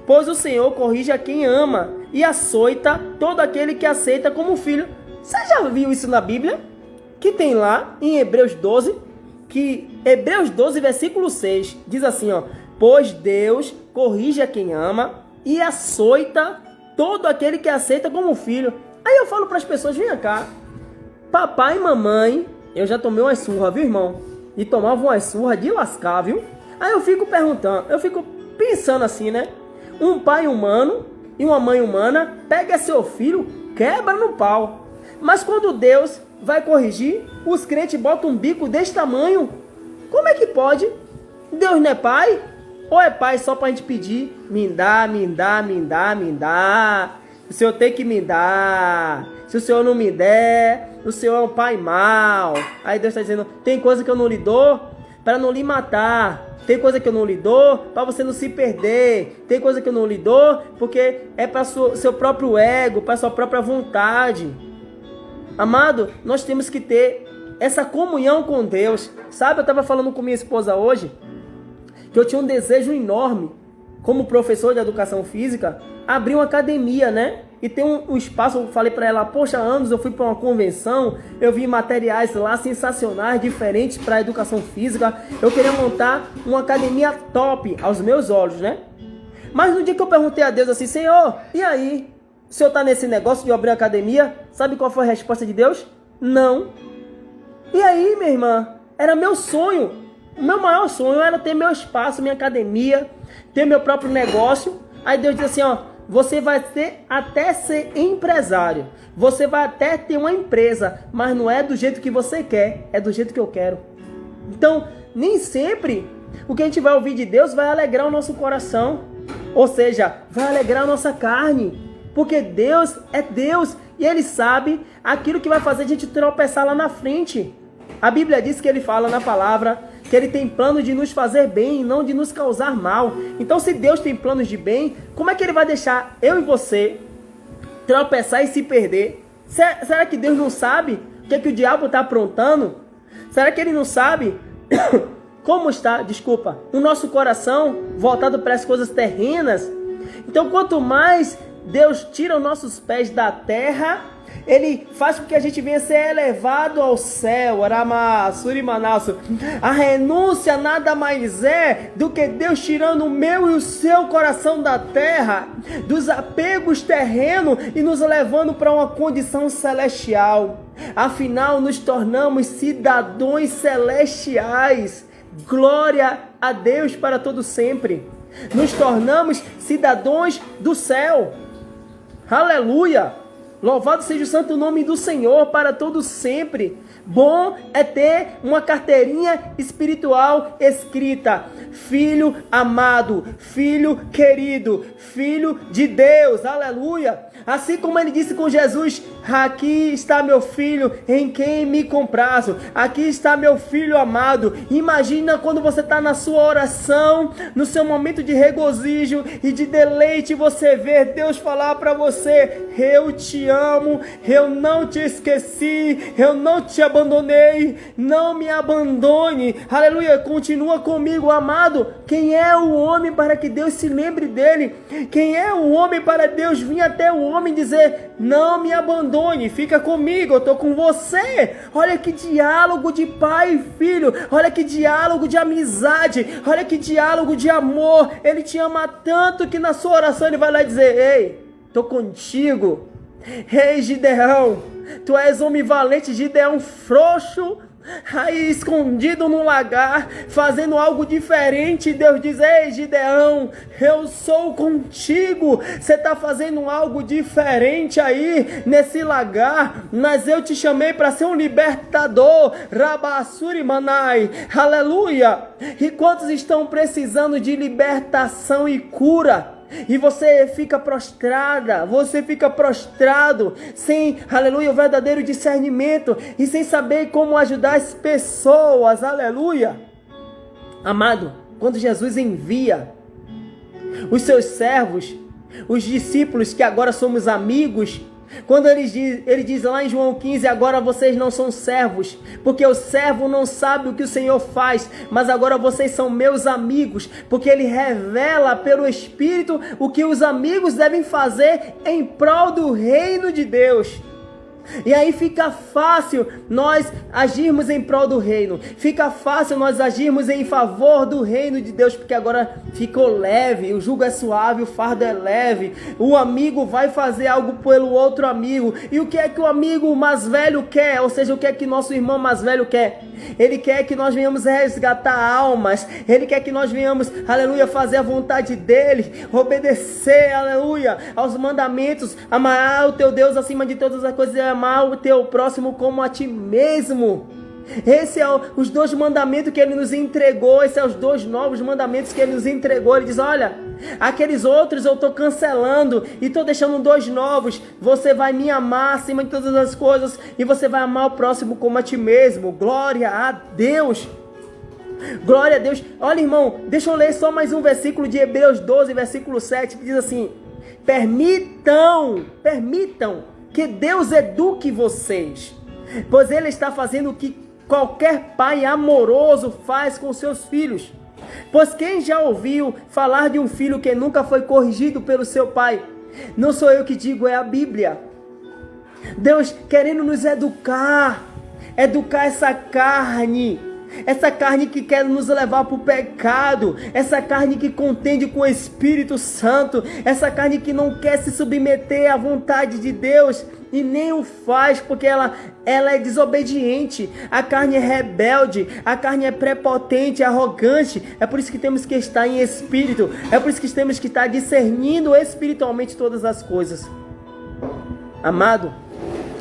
Pois o Senhor corrige a quem ama e açoita todo aquele que aceita como filho. Você já viu isso na Bíblia? Que tem lá em Hebreus 12, que Hebreus 12, versículo 6, diz assim, ó: pois Deus corrige a quem ama e açoita todo aquele que aceita como filho. Aí eu falo para as pessoas: vem cá, papai e mamãe, eu já tomei uma surra, viu, irmão? E tomava uma surra de lascar, viu? Aí eu fico perguntando, eu fico pensando assim, né? Um pai humano e uma mãe humana pega seu filho, quebra no pau. Mas quando Deus vai corrigir, os crentes botam um bico desse tamanho. Como é que pode? Deus não é pai? Ou é pai só pra gente pedir? Me dá, me dá, me dá, me dá. O Senhor tem que me dar. Se o Senhor não me der, o Senhor é um pai mau. Aí Deus está dizendo: tem coisa que eu não lhe dou para não lhe matar. Tem coisa que eu não lhe dou para você não se perder. Tem coisa que eu não lhe dou porque é para seu próprio ego, para sua própria vontade. Amado, nós temos que ter essa comunhão com Deus. Sabe, eu estava falando com minha esposa hoje que eu tinha um desejo enorme, como professor de educação física, abrir uma academia, né? E tem um espaço, eu falei para ela: poxa, anos eu fui para uma convenção, eu vi materiais lá sensacionais, diferentes para a educação física. Eu queria montar uma academia top aos meus olhos, né? Mas no dia que eu perguntei a Deus assim: Senhor, e aí? O Senhor está nesse negócio de abrir uma academia? Sabe qual foi a resposta de Deus? Não. E aí, minha irmã? Era meu sonho. O meu maior sonho era ter meu espaço, minha academia, ter meu próprio negócio. Aí Deus disse assim, ó: você vai ter até ser empresário, você vai até ter uma empresa, mas não é do jeito que você quer, é do jeito que eu quero. Então, nem sempre o que a gente vai ouvir de Deus vai alegrar o nosso coração, ou seja, vai alegrar a nossa carne. Porque Deus é Deus e Ele sabe aquilo que vai fazer a gente tropeçar lá na frente. A Bíblia diz que Ele fala na palavra que Ele tem plano de nos fazer bem e não de nos causar mal. Então, se Deus tem planos de bem, como é que Ele vai deixar eu e você tropeçar e se perder? Será que Deus não sabe o que é que o diabo está aprontando? Será que Ele não sabe como está, o nosso coração voltado para as coisas terrenas? Então, quanto mais Deus tira os nossos pés da terra, Ele faz com que a gente venha ser elevado ao céu. A renúncia nada mais é do que Deus tirando o meu e o seu coração da terra, dos apegos terrenos e nos levando para uma condição celestial. Afinal, nos tornamos cidadãos celestiais. Glória a Deus para todo sempre. Nos tornamos cidadãos do céu. Aleluia! Louvado seja o santo nome do Senhor para todo sempre. Bom é ter uma carteirinha espiritual escrita: filho amado, filho querido, filho de Deus. Aleluia! Assim como Ele disse com Jesus: aqui está meu filho em quem me comprazo. Aqui está meu filho amado. Imagina quando você está na sua oração, no seu momento de regozijo e de deleite, você ver Deus falar para você: eu te amo, eu não te esqueci, eu não te abandonei, não me abandone. Aleluia, continua comigo, amado. Quem é o homem para que Deus se lembre dele? Quem é o homem para Deus vir até o homem dizer: não me abandone, fica comigo, eu estou com você? Olha que diálogo de pai e filho, olha que diálogo de amizade, olha que diálogo de amor. Ele te ama tanto que na sua oração Ele vai lá dizer: ei, estou contigo. Ei, Gideão, tu és homem valente, Gideão frouxo, aí escondido no lagar, fazendo algo diferente. Deus diz: ei, Gideão, eu sou contigo. Você está fazendo algo diferente aí nesse lagar, mas eu te chamei para ser um libertador. Rabassuri Manai, aleluia. E quantos estão precisando de libertação e cura? E você fica prostrada, você fica prostrado, sem, aleluia, o verdadeiro discernimento e sem saber como ajudar as pessoas, aleluia. Amado, quando Jesus envia os seus servos, os discípulos que agora somos amigos, quando ele diz lá em João 15, agora vocês não são servos, porque o servo não sabe o que o Senhor faz, mas agora vocês são meus amigos, porque Ele revela pelo Espírito o que os amigos devem fazer em prol do reino de Deus. E aí fica fácil nós agirmos em prol do reino, fica fácil nós agirmos em favor do reino de Deus, porque agora ficou leve, o jugo é suave, o fardo é leve, o amigo vai fazer algo pelo outro amigo. E o que é que o amigo mais velho quer? Ou seja, o que é que nosso irmão mais velho quer? Ele quer que nós venhamos resgatar almas, ele quer que nós venhamos, aleluia, fazer a vontade dele, obedecer, aleluia, aos mandamentos, amar o teu Deus acima de todas as coisas e amar o teu próximo como a ti mesmo. Esses são os 2 mandamentos que Ele nos entregou. Esses são os 2 novos mandamentos que Ele nos entregou. Ele diz: olha, aqueles outros eu estou cancelando e estou deixando 2 novos. Você vai me amar acima de todas as coisas e você vai amar o próximo como a ti mesmo. Glória a Deus. Glória a Deus. Olha, irmão, deixa eu ler só mais um versículo de Hebreus 12, versículo 7, que diz assim: permitam que Deus eduque vocês, pois Ele está fazendo o que qualquer pai amoroso faz com seus filhos. Pois quem já ouviu falar de um filho que nunca foi corrigido pelo seu pai? Não sou eu que digo, é a Bíblia. Deus querendo nos educar essa carne que quer nos levar para o pecado, essa carne que contende com o Espírito Santo, essa carne que não quer se submeter à vontade de Deus e nem o faz, porque ela é desobediente, a carne é rebelde, a carne é prepotente, arrogante. É por isso que temos que estar em espírito, é por isso que temos que estar discernindo espiritualmente todas as coisas. Amado,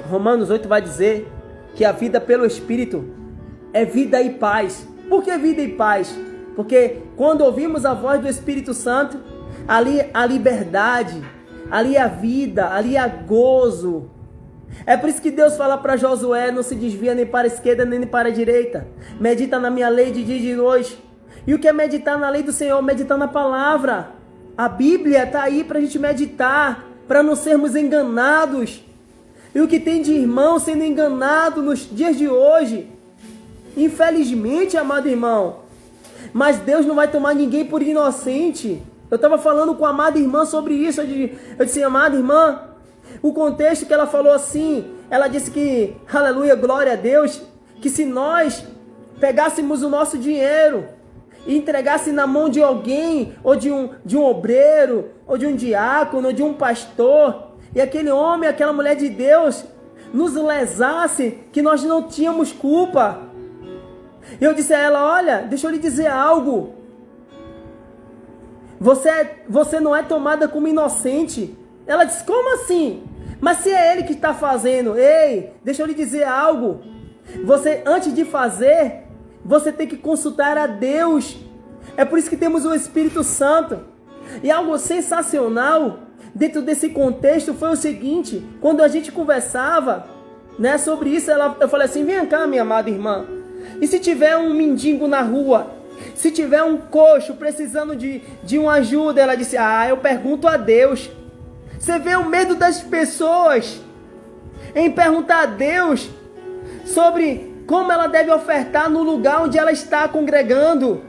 Romanos 8 vai dizer que a vida pelo Espírito é vida e paz. Por que vida e paz? Porque quando ouvimos a voz do Espírito Santo, ali a liberdade, ali há vida, ali há gozo. É por isso que Deus fala para Josué, não se desvia nem para a esquerda nem para a direita. Medita na minha lei de dia e de noite. E o que é meditar na lei do Senhor? Meditar na palavra. A Bíblia está aí para a gente meditar, para não sermos enganados. E o que tem de irmão sendo enganado nos dias de hoje? Infelizmente, amado irmão. Mas Deus não vai tomar ninguém por inocente. Eu estava falando com a amada irmã sobre isso. Eu disse, amada irmã, o contexto que ela falou assim, ela disse que, aleluia, glória a Deus, que se nós pegássemos o nosso dinheiro e entregasse na mão de alguém, ou de um obreiro, ou de um diácono, ou de um pastor, e aquele homem, aquela mulher de Deus nos lesasse, que nós não tínhamos culpa. E eu disse a ela, olha, deixa eu lhe dizer algo. Você não é tomada como inocente. Ela disse, como assim? Mas se é ele que está fazendo, ei, deixa eu lhe dizer algo. Você, antes de fazer, você tem que consultar a Deus. É por isso que temos o Espírito Santo. E algo sensacional dentro desse contexto foi o seguinte, quando a gente conversava, né, sobre isso, eu falei assim, vem cá, minha amada irmã. E se tiver um mendigo na rua, se tiver um coxo precisando de uma ajuda, ela disse, eu pergunto a Deus. Você vê o medo das pessoas em perguntar a Deus sobre como ela deve ofertar no lugar onde ela está congregando.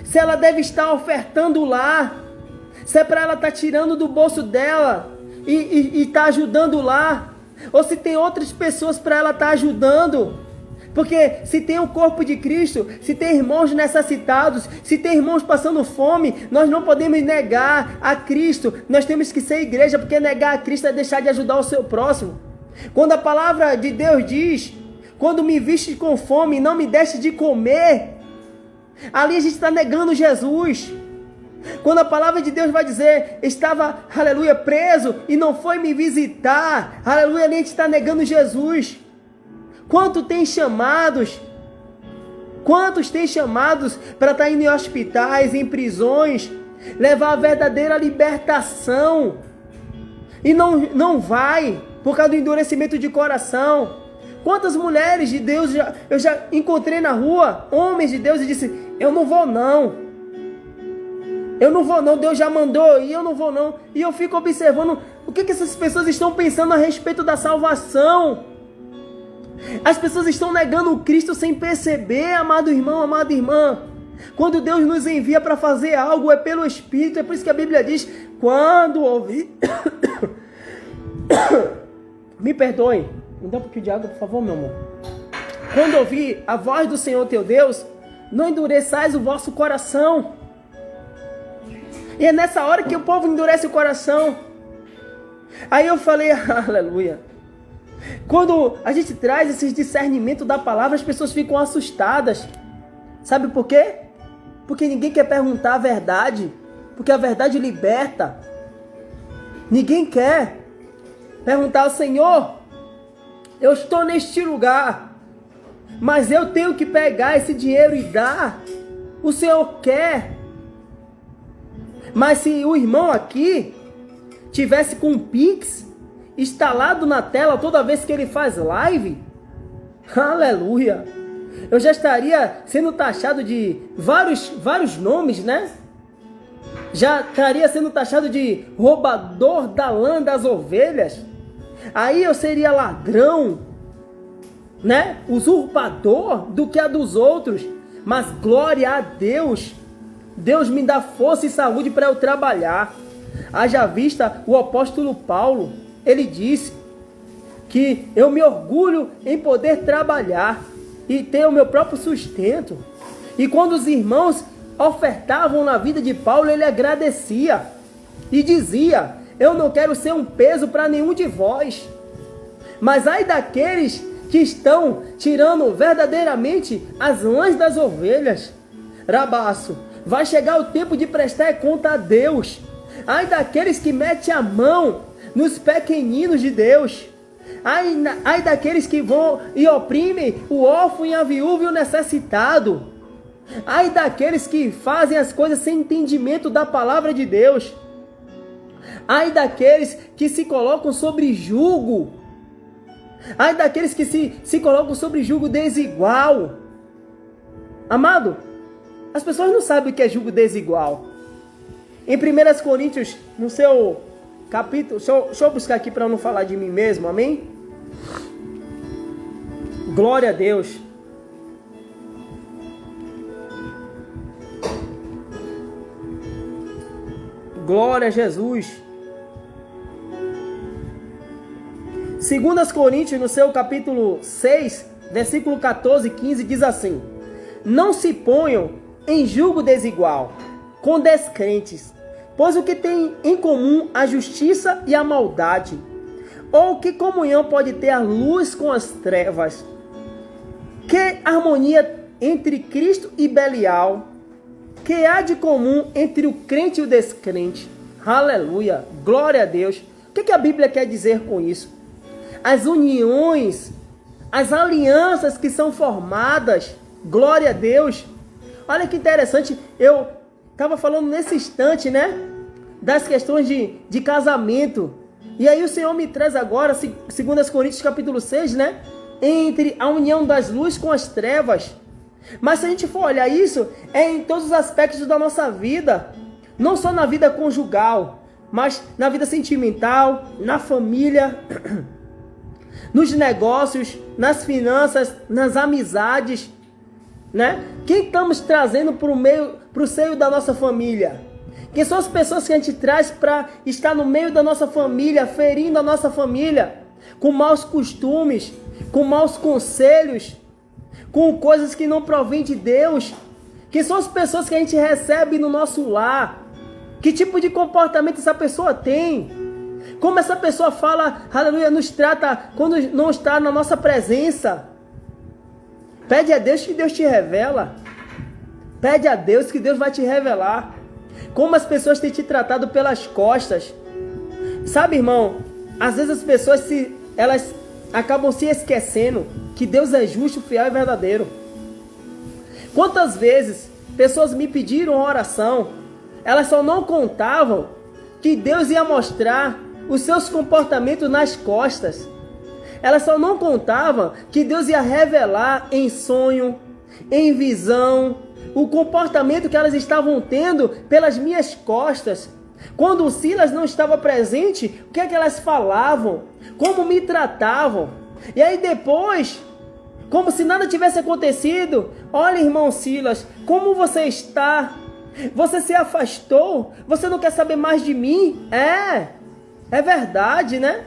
Se ela deve estar ofertando lá, se é para ela estar tirando do bolso dela e estar ajudando lá, ou se tem outras pessoas para ela estar ajudando. Porque se tem o corpo de Cristo, se tem irmãos necessitados, se tem irmãos passando fome, nós não podemos negar a Cristo. Nós temos que ser igreja, porque negar a Cristo é deixar de ajudar o seu próximo. Quando a palavra de Deus diz, quando me viste com fome e não me deste de comer, ali a gente está negando Jesus. Quando a palavra de Deus vai dizer, estava, aleluia, preso e não foi me visitar, aleluia, ali a gente está negando Jesus. Quantos tem chamados para estar indo em hospitais, em prisões, levar a verdadeira libertação, e não vai, por causa do endurecimento de coração. Quantas mulheres de Deus eu já encontrei na rua, homens de Deus, e disse, eu não vou não, Deus já mandou, e eu não vou não. E eu fico observando o que essas pessoas estão pensando a respeito da salvação. As pessoas estão negando o Cristo sem perceber, amado irmão, amada irmã. Quando Deus nos envia para fazer algo, é pelo Espírito. É por isso que a Bíblia diz, quando ouvir... Me perdoe. Me dá um pouquinho de água, por favor, meu amor. Quando ouvir a voz do Senhor teu Deus, não endureçais o vosso coração. E é nessa hora que o povo endurece o coração. Aí eu falei, aleluia. Quando a gente traz esse discernimento da palavra, as pessoas ficam assustadas. Sabe por quê? Porque ninguém quer perguntar a verdade. Porque a verdade liberta. Ninguém quer perguntar ao Senhor, eu estou neste lugar, mas eu tenho que pegar esse dinheiro e dar. O Senhor quer. Mas se o irmão aqui tivesse com um Pix instalado na tela toda vez que ele faz live, aleluia, eu já estaria sendo taxado de vários nomes, né? Já estaria sendo taxado de roubador da lã das ovelhas. Aí eu seria ladrão, né? Usurpador do que a dos outros. Mas glória a Deus, Deus me dá força e saúde para eu trabalhar. Haja vista o apóstolo Paulo, ele disse que eu me orgulho em poder trabalhar e ter o meu próprio sustento. E quando os irmãos ofertavam na vida de Paulo, ele agradecia e dizia, eu não quero ser um peso para nenhum de vós. Mas ai daqueles que estão tirando verdadeiramente as lãs das ovelhas. Rabaço, vai chegar o tempo de prestar conta a Deus. Ai daqueles que metem a mão nos pequeninos de Deus. Ai daqueles que vão e oprimem o órfão e a viúva e o necessitado. Ai daqueles que fazem as coisas sem entendimento da palavra de Deus. Ai daqueles que se colocam sobre julgo. Ai daqueles que se colocam sobre julgo desigual. Amado, as pessoas não sabem o que é julgo desigual. Em 1 Coríntios, no seu capítulo, deixa eu buscar aqui para eu não falar de mim mesmo, amém? Glória a Deus. Glória a Jesus. 2 Coríntios, no seu capítulo 6, versículo 14 e 15, diz assim: não se ponham em julgo desigual com descrentes, pois o que tem em comum a justiça e a maldade? Ou que comunhão pode ter a luz com as trevas? Que harmonia entre Cristo e Belial? Que há de comum entre o crente e o descrente? Aleluia, glória a Deus. O que a Bíblia quer dizer com isso? As uniões, as alianças que são formadas, glória a Deus. Olha que interessante, eu estava falando nesse instante, né, das questões de casamento. E aí o Senhor me traz agora, 2 Coríntios capítulo 6, né, entre a união das luzes com as trevas. Mas se a gente for olhar isso, é em todos os aspectos da nossa vida. Não só na vida conjugal, mas na vida sentimental, na família, nos negócios, nas finanças, nas amizades, né? Quem estamos trazendo para o seio da nossa família? Quem são as pessoas que a gente traz para estar no meio da nossa família, ferindo a nossa família, com maus costumes, com maus conselhos, com coisas que não provêm de Deus? Quem são as pessoas que a gente recebe no nosso lar? Que tipo de comportamento essa pessoa tem? Como essa pessoa fala, aleluia, nos trata quando não está na nossa presença? Pede a Deus que Deus te revela. Pede a Deus que Deus vai te revelar. Como as pessoas têm te tratado pelas costas. Sabe, irmão, às vezes as pessoas elas acabam se esquecendo que Deus é justo, fiel e verdadeiro. Quantas vezes pessoas me pediram oração, elas só não contavam que Deus ia mostrar os seus comportamentos nas costas. Elas só não contavam que Deus ia revelar em sonho, em visão, o comportamento que elas estavam tendo pelas minhas costas. Quando o Silas não estava presente, o que é que elas falavam? Como me tratavam? E aí depois, como se nada tivesse acontecido, olha, irmão Silas, como você está? Você se afastou? Você não quer saber mais de mim? É verdade, né?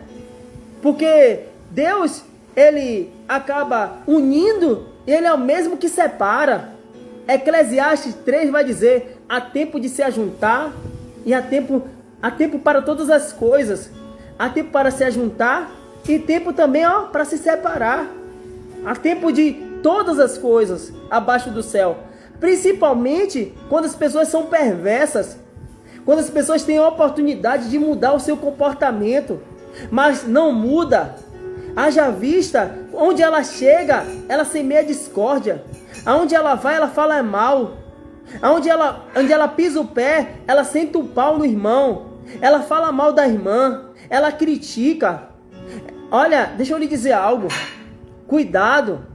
Porque Deus, Ele acaba unindo, e Ele é o mesmo que separa. Eclesiastes 3 vai dizer: há tempo de se ajuntar e há tempo para todas as coisas. Há tempo para se ajuntar e tempo também, para se separar. Há tempo de todas as coisas abaixo do céu. Principalmente quando as pessoas são perversas. Quando as pessoas têm a oportunidade de mudar o seu comportamento, mas não muda. Haja vista, onde ela chega, ela semeia discórdia. Aonde ela vai, ela fala mal. Onde ela pisa o pé, ela senta o pau no irmão. Ela fala mal da irmã. Ela critica. Olha, deixa eu lhe dizer algo. Cuidado.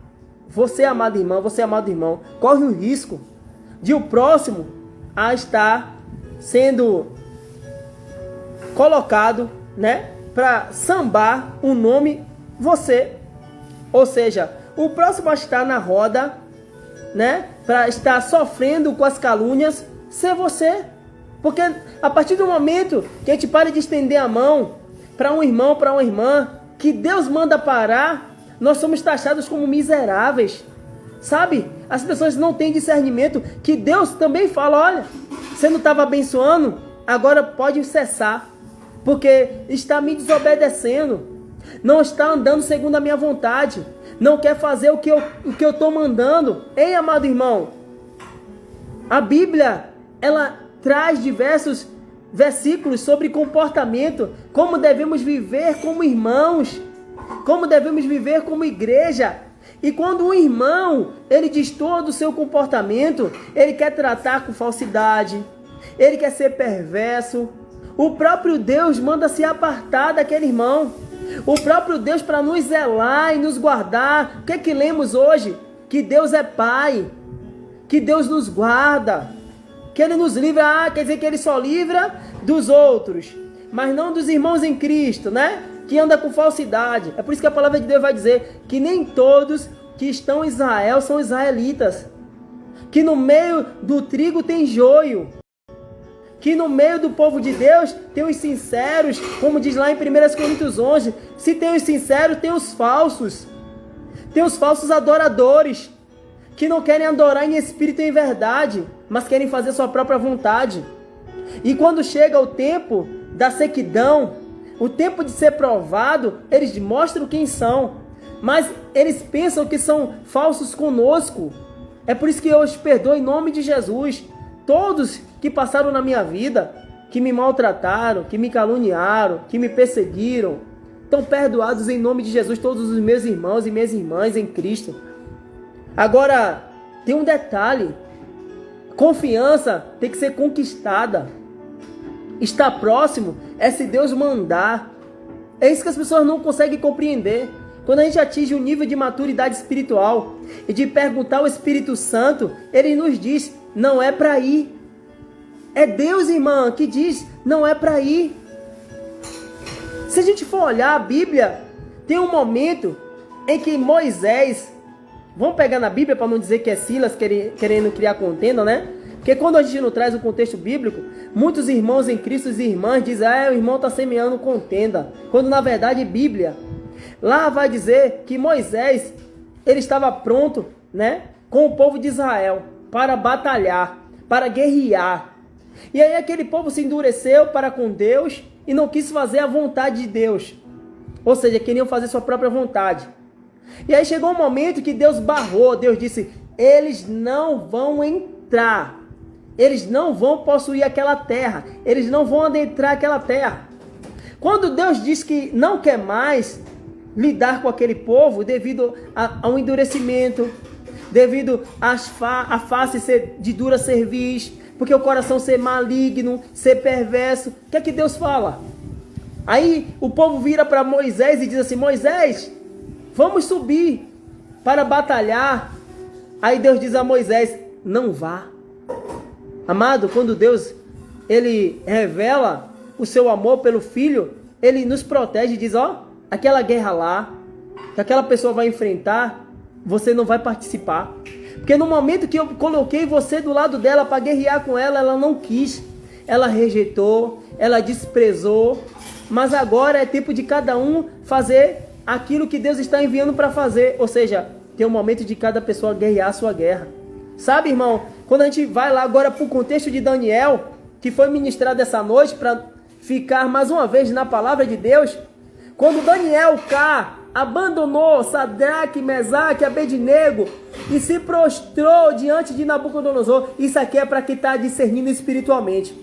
Você, amada irmã, você, amado irmão, corre o risco de o próximo a estar sendo colocado, né, para sambar o nome você. Ou seja, o próximo a estar na roda, né, para estar sofrendo com as calúnias, ser você. Porque a partir do momento que a gente para de estender a mão para um irmão, para uma irmã, que Deus manda parar, nós somos taxados como miseráveis. Sabe? As pessoas não têm discernimento, que Deus também fala: olha, você não estava abençoando, agora pode cessar, porque está me desobedecendo, não está andando segundo a minha vontade, não quer fazer o que eu estou mandando. Ei, amado irmão, a Bíblia, ela traz diversos versículos sobre comportamento, como devemos viver como irmãos, como devemos viver como igreja. E quando um irmão, ele destoa do seu comportamento, ele quer tratar com falsidade, ele quer ser perverso, O próprio Deus manda se apartar daquele irmão. O próprio Deus, para nos zelar e nos guardar. O que é que lemos hoje? Que Deus é Pai. Que Deus nos guarda. Que Ele nos livra. Quer dizer que Ele só livra dos outros, mas não dos irmãos em Cristo, né? Que anda com falsidade. É por isso que a palavra de Deus vai dizer que nem todos que estão em Israel são israelitas. Que no meio do trigo tem joio. Que no meio do povo de Deus tem os sinceros, como diz lá em 1 Coríntios 11. Se tem os sinceros, tem os falsos. Tem os falsos adoradores, que não querem adorar em espírito e em verdade, mas querem fazer sua própria vontade. E quando chega o tempo da sequidão, o tempo de ser provado, eles mostram quem são, mas eles pensam que são falsos conosco. É por isso que eu os perdoo em nome de Jesus. Todos que passaram na minha vida, que me maltrataram, que me caluniaram, que me perseguiram, estão perdoados em nome de Jesus, todos os meus irmãos e minhas irmãs em Cristo. Agora, tem um detalhe. Confiança tem que ser conquistada. Estar próximo é se Deus mandar. É isso que as pessoas não conseguem compreender. Quando a gente atinge um nível de maturidade espiritual e de perguntar ao Espírito Santo, Ele nos diz, não é para ir. É Deus, irmã, que diz, não é para ir. Se a gente for olhar a Bíblia, tem um momento em que Moisés, vamos pegar na Bíblia para não dizer que é Silas querendo criar contenda, né? Porque quando a gente não traz o contexto bíblico, muitos irmãos em Cristo e irmãs dizem, o irmão está semeando contenda. Quando na verdade Bíblia, lá vai dizer que Moisés, ele estava pronto, né? Com o povo de Israel, para batalhar, para guerrear. E aí aquele povo se endureceu para com Deus e não quis fazer a vontade de Deus. Ou seja, queriam fazer sua própria vontade. E aí chegou um momento que Deus barrou. Deus disse, eles não vão entrar. Eles não vão possuir aquela terra. Eles não vão adentrar aquela terra. Quando Deus diz que não quer mais lidar com aquele povo devido ao endurecimento, devido à face ser de dura cerviz, porque o coração ser maligno, ser perverso, o que é que Deus fala? Aí o povo vira para Moisés e diz assim, Moisés, vamos subir para batalhar. Aí Deus diz a Moisés, não vá. Amado, quando Deus, Ele revela o seu amor pelo Filho, Ele nos protege e diz, aquela guerra lá, que aquela pessoa vai enfrentar, você não vai participar. Porque no momento que eu coloquei você do lado dela para guerrear com ela, ela não quis. Ela rejeitou, ela desprezou. Mas agora é tempo de cada um fazer aquilo que Deus está enviando para fazer. Ou seja, tem um momento de cada pessoa guerrear a sua guerra. Sabe, irmão, quando a gente vai lá agora para o contexto de Daniel, que foi ministrado essa noite, para ficar mais uma vez na palavra de Deus, quando Daniel abandonou Sadraque, Mesaque, Abednego e se prostrou diante de Nabucodonosor, isso aqui é para quem está discernindo espiritualmente.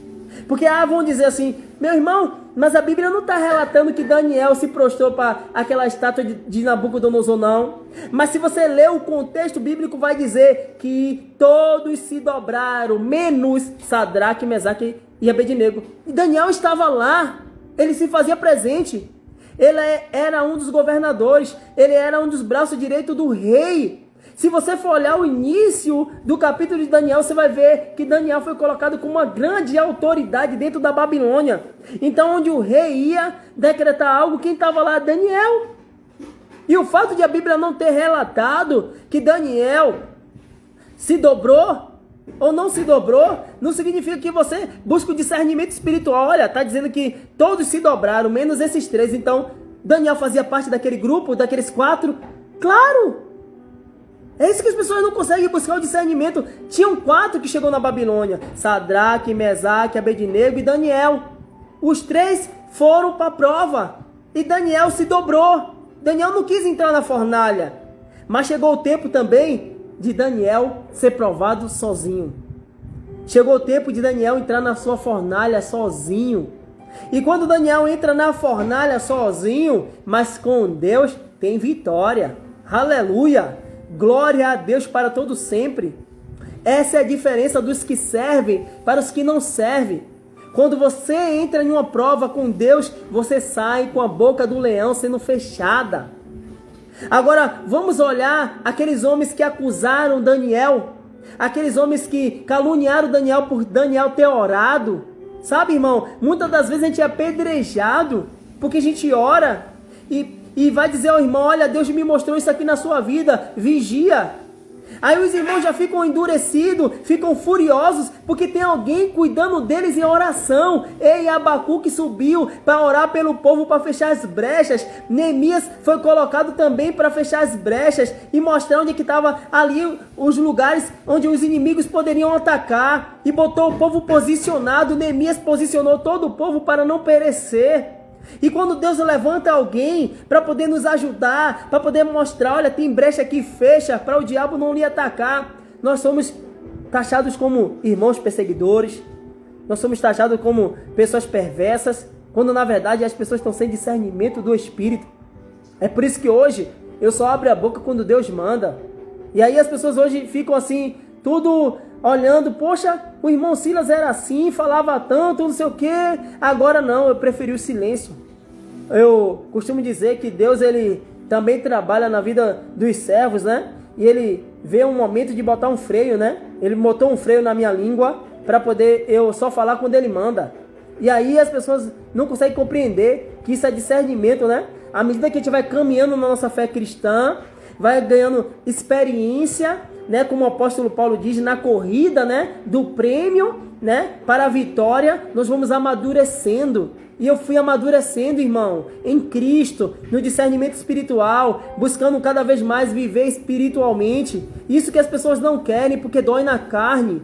Porque vão dizer assim, meu irmão, mas a Bíblia não está relatando que Daniel se prostrou para aquela estátua de Nabucodonosor, não. Mas se você ler o contexto bíblico, vai dizer que todos se dobraram, menos Sadraque, Mesaque e Abednego. E Daniel estava lá, ele se fazia presente. Ele era um dos governadores, ele era um dos braços direitos do rei. Se você for olhar o início do capítulo de Daniel, você vai ver que Daniel foi colocado como uma grande autoridade dentro da Babilônia. Então, onde o rei ia decretar algo, quem estava lá? Daniel. E o fato de a Bíblia não ter relatado que Daniel se dobrou ou não se dobrou, não significa que você busca o discernimento espiritual. Olha, está dizendo que todos se dobraram, menos esses 3. Então, Daniel fazia parte daquele grupo, daqueles 4? Claro! É isso que as pessoas não conseguem buscar o discernimento. Tinham 4 que chegou na Babilônia. Sadraque, Mesaque, Abednego e Daniel. Os 3 foram para a prova. E Daniel se dobrou. Daniel não quis entrar na fornalha. Mas chegou o tempo também de Daniel ser provado sozinho. Chegou o tempo de Daniel entrar na sua fornalha sozinho. E quando Daniel entra na fornalha sozinho, mas com Deus, tem vitória. Aleluia! Glória a Deus para todo sempre. Essa é a diferença dos que servem para os que não servem. Quando você entra em uma prova com Deus, você sai com a boca do leão sendo fechada. Agora, vamos olhar aqueles homens que acusaram Daniel, aqueles homens que caluniaram Daniel por Daniel ter orado. Sabe, irmão, muitas das vezes a gente é apedrejado porque a gente ora e vai dizer ao irmão: olha, Deus me mostrou isso aqui na sua vida, vigia. Aí os irmãos já ficam endurecidos, ficam furiosos, porque tem alguém cuidando deles em oração. Ei, Abacuque subiu para orar pelo povo, para fechar as brechas. Neemias foi colocado também para fechar as brechas e mostrar onde que estava ali os lugares onde os inimigos poderiam atacar. E botou o povo posicionado. Neemias posicionou todo o povo para não perecer. E quando Deus levanta alguém para poder nos ajudar, para poder mostrar: olha, tem brecha aqui, fecha, para o diabo não lhe atacar, nós somos taxados como irmãos perseguidores, nós somos taxados como pessoas perversas, quando na verdade as pessoas estão sem discernimento do Espírito. É por isso que hoje eu só abro a boca quando Deus manda. E aí as pessoas hoje ficam assim, tudo olhando: poxa, o irmão Silas era assim, falava tanto, não sei o que. Agora não, eu preferi o silêncio. Eu costumo dizer que Deus, ele também trabalha na vida dos servos, né? E ele vê um momento de botar um freio, né? Ele botou um freio na minha língua para poder eu só falar quando ele manda. E aí as pessoas não conseguem compreender que isso é discernimento, né? À medida que a gente vai caminhando na nossa fé cristã, vai ganhando experiência, né, como o apóstolo Paulo diz, na corrida, né, do prêmio, né, para a vitória, nós vamos amadurecendo. E eu fui amadurecendo, irmão, em Cristo, no discernimento espiritual, buscando cada vez mais viver espiritualmente. Isso que as pessoas não querem, porque dói na carne.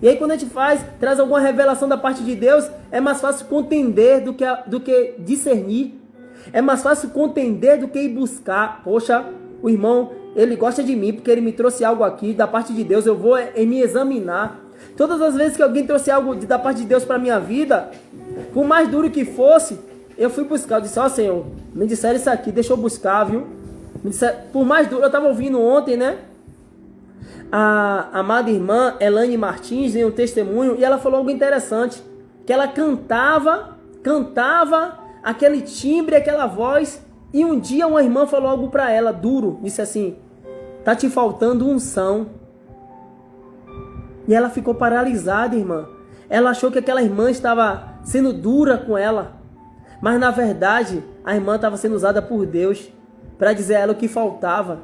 E aí quando a gente traz alguma revelação da parte de Deus, é mais fácil contender do que discernir. É mais fácil contender do que ir buscar. Poxa, o irmão, ele gosta de mim porque ele me trouxe algo aqui da parte de Deus, eu vou me examinar. Todas as vezes que alguém trouxe algo da parte de Deus para minha vida, por mais duro que fosse, eu fui buscar. Eu disse: ó, Senhor, me disseram isso aqui, deixa eu buscar, viu? Me disseram, por mais duro, eu estava ouvindo ontem, né? A amada irmã Elaine Martins em um testemunho, e ela falou algo interessante, que ela cantava aquele timbre, aquela voz. E um dia uma irmã falou algo para ela, duro, disse assim: tá te faltando unção. E ela ficou paralisada, irmã. Ela achou que aquela irmã estava sendo dura com ela. Mas na verdade, a irmã estava sendo usada por Deus para dizer a ela o que faltava.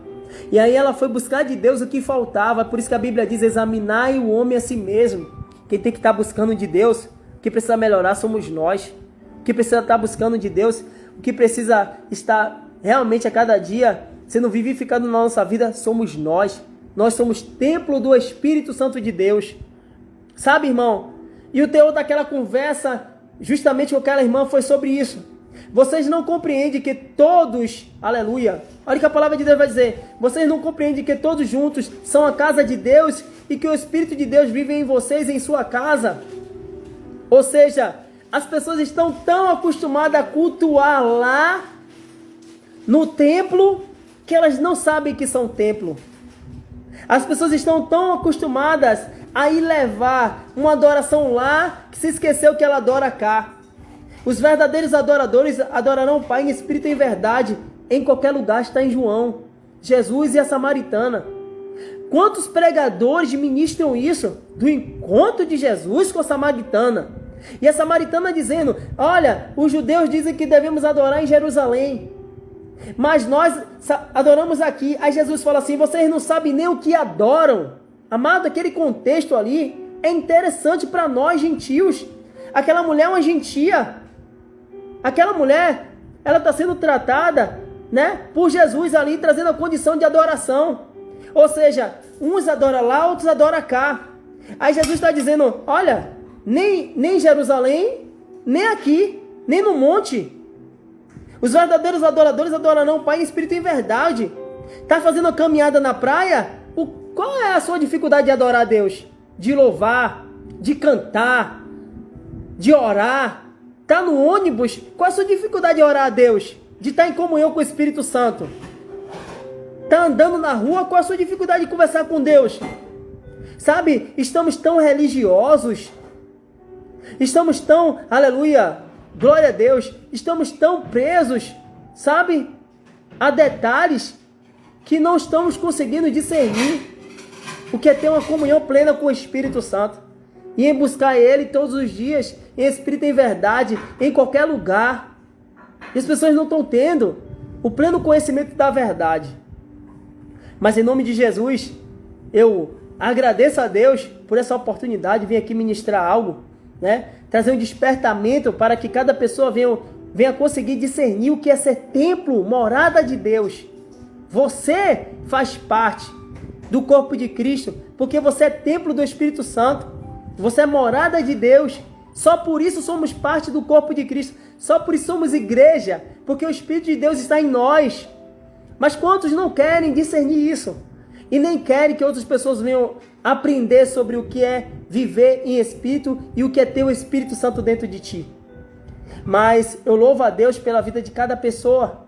E aí ela foi buscar de Deus o que faltava. Por isso que a Bíblia diz: examinai o homem a si mesmo. Quem tem que estar buscando de Deus, o que precisa melhorar somos nós. O que precisa estar buscando de Deus, o que precisa estar realmente a cada dia sendo vivificado na nossa vida, somos nós. Nós somos templo do Espírito Santo de Deus. Sabe, irmão? E o teor daquela conversa, justamente com aquela irmã, foi sobre isso. Vocês não compreendem que todos, aleluia, olha o que a palavra de Deus vai dizer. Vocês não compreendem que todos juntos são a casa de Deus e que o Espírito de Deus vive em vocês, em sua casa. Ou seja, as pessoas estão tão acostumadas a cultuar lá no templo que elas não sabem que são templo. As pessoas estão tão acostumadas a ir levar uma adoração lá que se esqueceu que ela adora cá. Os verdadeiros adoradores adorarão o Pai em espírito e em verdade. Em qualquer lugar, está em João. Jesus e a samaritana. Quantos pregadores ministram isso? Do encontro de Jesus com a samaritana. E a samaritana dizendo: olha, os judeus dizem que devemos adorar em Jerusalém, mas nós adoramos aqui. Aí Jesus fala assim: vocês não sabem nem o que adoram. Amado, aquele contexto ali é interessante para nós gentios. Aquela mulher é uma gentia. Aquela mulher, ela está sendo tratada, né, por Jesus ali, trazendo a condição de adoração. Ou seja, uns adoram lá, outros adoram cá. Aí Jesus está dizendo: olha, nem em Jerusalém, nem aqui, nem no monte. Os verdadeiros adoradores adorarão o Pai em espírito e em verdade. Está fazendo a caminhada na praia? Qual é a sua dificuldade de adorar a Deus? De louvar, de cantar, de orar. Está no ônibus? Qual é a sua dificuldade de orar a Deus? De estar em comunhão com o Espírito Santo? Está andando na rua? Qual é a sua dificuldade de conversar com Deus? Sabe, estamos tão religiosos. Estamos tão, aleluia, glória a Deus, estamos tão presos, sabe, a detalhes que não estamos conseguindo discernir o que é ter uma comunhão plena com o Espírito Santo. E em buscar Ele todos os dias, em espírito e em verdade, em qualquer lugar. E as pessoas não estão tendo o pleno conhecimento da verdade. Mas em nome de Jesus, eu agradeço a Deus por essa oportunidade de vir aqui ministrar algo, né? Trazer um despertamento para que cada pessoa venha conseguir discernir o que é ser templo, morada de Deus. Você faz parte do corpo de Cristo, porque você é templo do Espírito Santo. Você é morada de Deus. Só por isso somos parte do corpo de Cristo. Só por isso somos igreja, porque o Espírito de Deus está em nós. Mas quantos não querem discernir isso? E nem querem que outras pessoas venham aprender sobre o que é viver em Espírito e o que é ter o Espírito Santo dentro de ti. Mas eu louvo a Deus pela vida de cada pessoa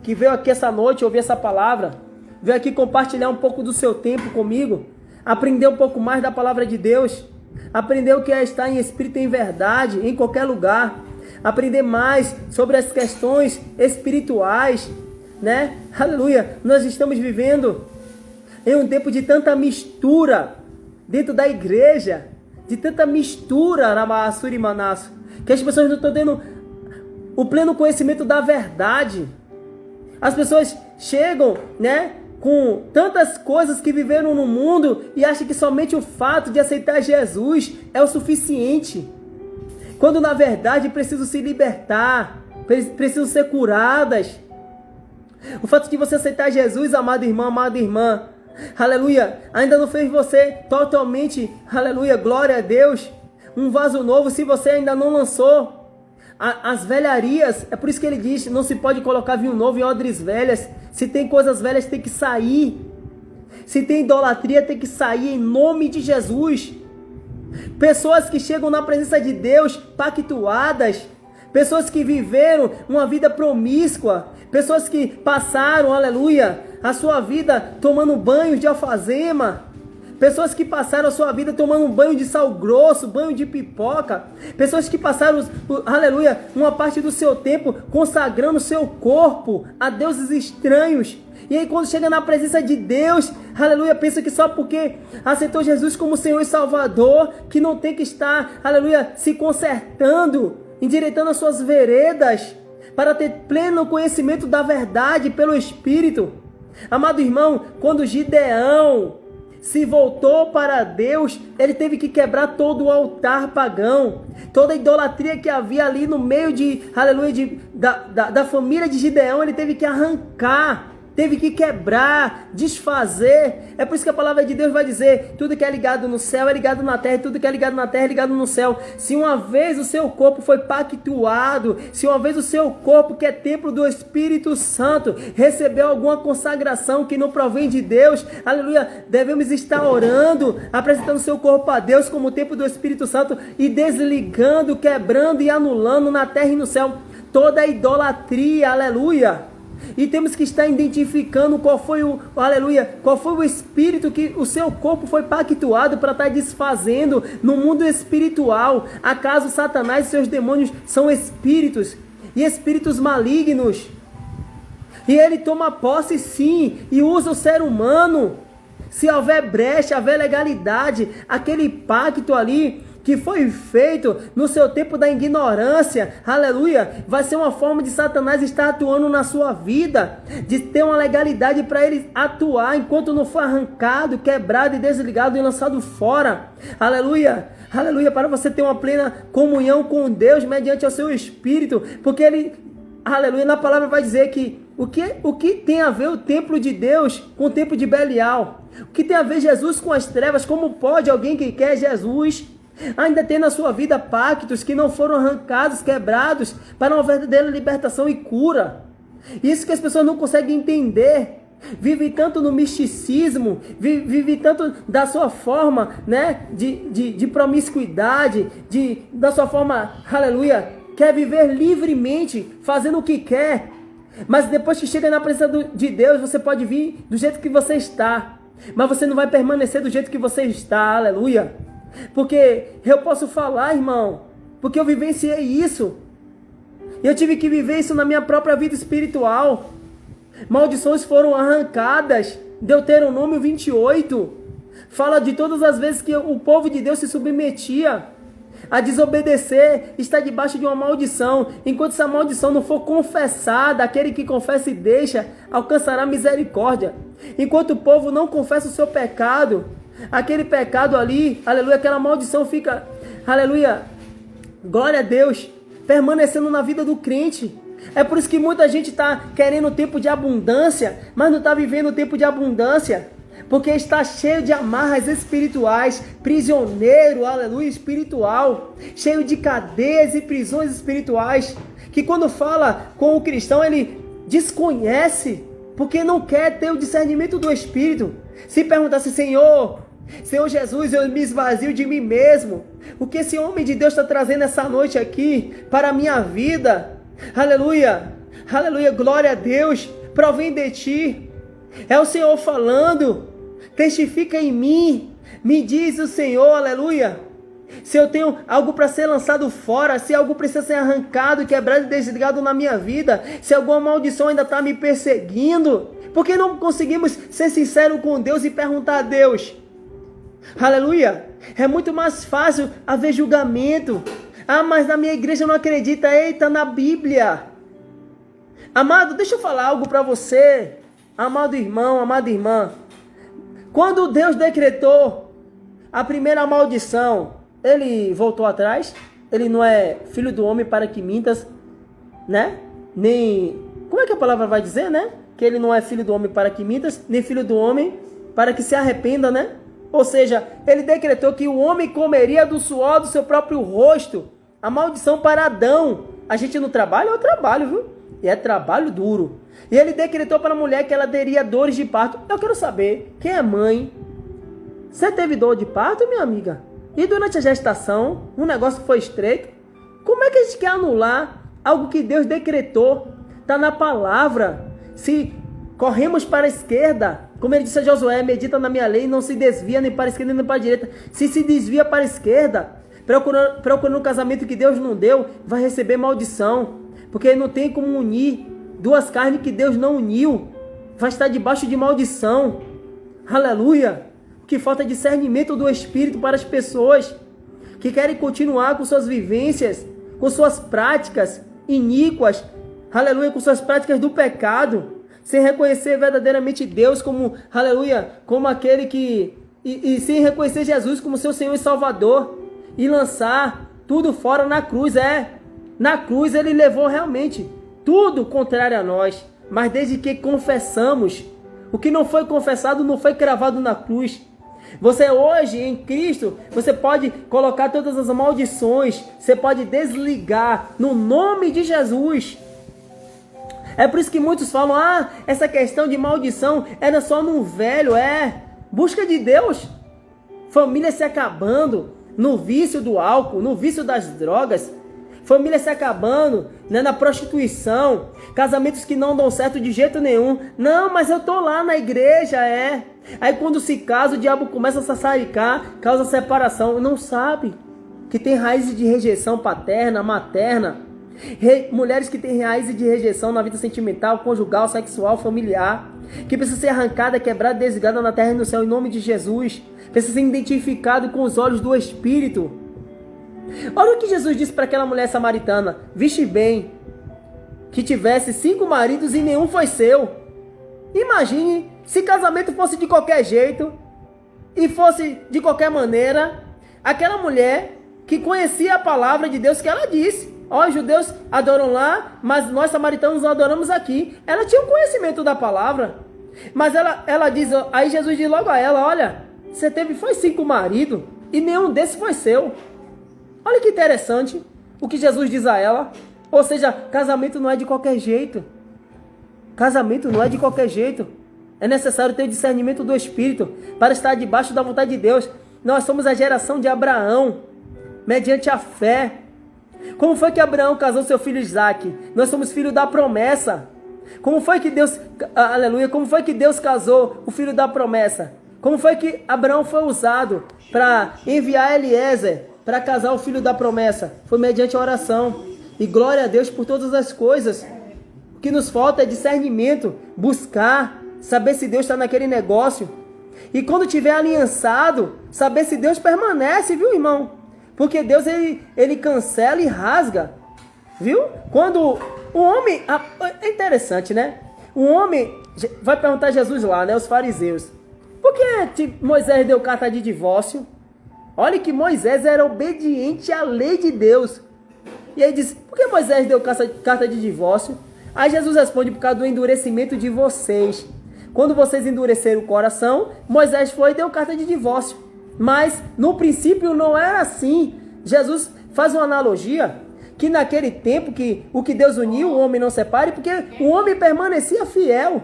que veio aqui essa noite ouvir essa palavra, veio aqui compartilhar um pouco do seu tempo comigo, aprender um pouco mais da palavra de Deus, aprender o que é estar em Espírito e em verdade, em qualquer lugar, aprender mais sobre as questões espirituais, né? Aleluia! Nós estamos vivendo em um tempo de tanta mistura dentro da igreja, de tanta mistura, Ramassuri Manasso, que as pessoas não estão tendo o pleno conhecimento da verdade. As pessoas chegam, né, com tantas coisas que viveram no mundo e acham que somente o fato de aceitar Jesus é o suficiente. Quando na verdade precisam se libertar, precisam ser curadas. O fato de você aceitar Jesus, amado irmão, amada irmã, aleluia, ainda não fez você totalmente, aleluia, glória a Deus, um vaso novo se você ainda não lançou as velharias. É por isso que ele diz, não se pode colocar vinho novo em odres velhas. Se tem coisas velhas, tem que sair. Se tem idolatria, tem que sair em nome de Jesus. Pessoas que chegam na presença de Deus pactuadas, pessoas que viveram uma vida promíscua, pessoas que passaram, aleluia, a sua vida tomando banho de alfazema, pessoas que passaram a sua vida tomando um banho de sal grosso, banho de pipoca, pessoas que passaram, aleluia, uma parte do seu tempo consagrando o seu corpo a deuses estranhos. E aí quando chega na presença de Deus, aleluia, pensa que só porque aceitou Jesus como Senhor e Salvador, que não tem que estar, aleluia, se consertando, endireitando as suas veredas, para ter pleno conhecimento da verdade pelo Espírito. Amado irmão, quando Gideão se voltou para Deus, ele teve que quebrar todo o altar pagão, toda a idolatria que havia ali no meio de, aleluia, da família de Gideão, ele teve que arrancar, teve que quebrar, desfazer. É por isso que a palavra de Deus vai dizer, tudo que é ligado no céu é ligado na terra, tudo que é ligado na terra é ligado no céu. Se uma vez o seu corpo foi pactuado, se uma vez o seu corpo, que é templo do Espírito Santo, recebeu alguma consagração que não provém de Deus, aleluia, devemos estar orando, apresentando o seu corpo a Deus como templo do Espírito Santo e desligando, quebrando e anulando na terra e no céu toda a idolatria, aleluia. E temos que estar identificando qual foi o, aleluia, qual foi o espírito que o seu corpo foi pactuado para estar desfazendo no mundo espiritual. Acaso Satanás e seus demônios são espíritos e espíritos malignos? E ele toma posse sim e usa o ser humano. Se houver brecha, houver legalidade, aquele pacto ali que foi feito no seu tempo da ignorância, aleluia, vai ser uma forma de Satanás estar atuando na sua vida, de ter uma legalidade para ele atuar enquanto não for arrancado, quebrado e desligado e lançado fora, aleluia, aleluia, para você ter uma plena comunhão com Deus mediante o seu Espírito, porque ele, aleluia, na palavra vai dizer que o que tem a ver o templo de Deus com o templo de Belial? O que tem a ver Jesus com as trevas? Como pode alguém que quer Jesus ainda ter na sua vida pactos que não foram arrancados, quebrados, para uma verdadeira libertação e cura? Isso que as pessoas não conseguem entender. Vive tanto no misticismo, vive tanto da sua forma, né, de promiscuidade, da sua forma, aleluia, quer viver livremente, fazendo o que quer. Mas depois que chega na presença de Deus, você pode vir do jeito que você está, mas você não vai permanecer do jeito que você está, aleluia. Porque eu posso falar, irmão, porque eu vivenciei isso. E eu tive que viver isso na minha própria vida espiritual. Maldições foram arrancadas. Deuteronômio 28 fala de todas as vezes que o povo de Deus se submetia a desobedecer, está debaixo de uma maldição. Enquanto essa maldição não for confessada, aquele que confessa e deixa, alcançará misericórdia. Enquanto o povo não confessa o seu pecado, aquele pecado ali, aleluia, aquela maldição fica, aleluia, glória a Deus, permanecendo na vida do crente. É por isso que muita gente está querendo o tempo de abundância, mas não está vivendo o tempo de abundância, porque está cheio de amarras espirituais, prisioneiro, aleluia, espiritual, cheio de cadeias e prisões espirituais, que quando fala com o cristão, ele desconhece, porque não quer ter o discernimento do Espírito. Se perguntasse, Senhor Jesus, eu me esvazio de mim mesmo, o que esse homem de Deus está trazendo essa noite aqui para a minha vida? Aleluia, aleluia, glória a Deus, provém de ti, é o Senhor falando, testifica em mim, me diz o Senhor, aleluia, se eu tenho algo para ser lançado fora, se algo precisa ser arrancado, quebrado e desligado na minha vida, se alguma maldição ainda está me perseguindo, por que não conseguimos ser sinceros com Deus e perguntar a Deus? Aleluia, é muito mais fácil haver julgamento. Ah, mas na minha igreja não acredita. Eita, na Bíblia. Amado, deixa eu falar algo para você. Amado irmão, amada irmã. Quando Deus decretou a primeira maldição, ele voltou atrás? Ele não é filho do homem para que mintas, né? Nem... Como é que a palavra vai dizer, né? Que ele não é filho do homem para que mintas, nem filho do homem para que se arrependa, né? Ou seja, ele decretou que o homem comeria do suor do seu próprio rosto. A maldição para Adão. A gente não trabalha, eu trabalho, viu? E é trabalho duro. E ele decretou para a mulher que ela teria dores de parto. Eu quero saber, quem é mãe? Você teve dor de parto, minha amiga? E durante a gestação, um negócio foi estreito? Como é que a gente quer anular algo que Deus decretou? Está na palavra. Se corremos para a esquerda, como ele disse a Josué, medita na minha lei, não se desvia nem para a esquerda nem para a direita. Se desvia para a esquerda, procurando um casamento que Deus não deu, vai receber maldição. Porque não tem como unir duas carnes que Deus não uniu. Vai estar debaixo de maldição. Aleluia. O que falta é discernimento do Espírito para as pessoas que querem continuar com suas vivências, com suas práticas iníquas. Aleluia, com suas práticas do pecado, sem reconhecer verdadeiramente Deus como, aleluia, como aquele que... E sem reconhecer Jesus como seu Senhor e Salvador. E lançar tudo fora na cruz. Na cruz ele levou realmente tudo contrário a nós. Mas desde que confessamos, o que não foi confessado não foi cravado na cruz. Você hoje em Cristo, você pode colocar todas as maldições, você pode desligar no nome de Jesus. É por isso que muitos falam, essa questão de maldição era só no velho. Busca de Deus. Família se acabando no vício do álcool, no vício das drogas. Família se acabando, né, na prostituição. Casamentos que não dão certo de jeito nenhum. Não, mas eu tô lá na igreja, Aí quando se casa, o diabo começa a sassaricar, causa separação. Não sabe que tem raízes de rejeição paterna, materna. Mulheres que têm raízes de rejeição na vida sentimental, conjugal, sexual, familiar, que precisa ser arrancada, quebrada, desligada na terra e no céu em nome de Jesus. Precisa ser identificado com os olhos do Espírito. Olha o que Jesus disse para aquela mulher samaritana: viste bem que tivesse 5 maridos e nenhum foi seu. Imagine se casamento fosse de qualquer jeito e fosse de qualquer maneira. Aquela mulher que conhecia a palavra de Deus, que ela disse: os judeus adoram lá, mas nós samaritanos adoramos aqui. Ela tinha um conhecimento da palavra. Mas ela diz, aí Jesus diz logo a ela: olha, você foi 5 maridos e nenhum desses foi seu. Olha que interessante o que Jesus diz a ela. Ou seja, casamento não é de qualquer jeito. Casamento não é de qualquer jeito. É necessário ter o discernimento do Espírito para estar debaixo da vontade de Deus. Nós somos a geração de Abraão, mediante a fé. Como foi que Abraão casou seu filho Isaac? Nós somos filhos da promessa. Como foi que Deus, aleluia, como foi que Deus casou o filho da promessa? Como foi que Abraão foi usado para enviar Eliezer para casar o filho da promessa? Foi mediante a oração. E glória a Deus por todas as coisas. O que nos falta é discernimento, buscar, saber se Deus está naquele negócio. E quando tiver aliançado, saber se Deus permanece, viu, irmão? Porque Deus, ele cancela e rasga, viu? Quando o homem... É interessante, né? O homem vai perguntar a Jesus lá, né? Os fariseus. Por que Moisés deu carta de divórcio? Olha que Moisés era obediente à lei de Deus. E aí diz, por que Moisés deu carta de divórcio? Aí Jesus responde, por causa do endurecimento de vocês. Quando vocês endureceram o coração, Moisés foi e deu carta de divórcio. Mas no princípio não era assim. Jesus faz uma analogia que naquele tempo que o que Deus uniu, o homem não separe, porque o homem permanecia fiel.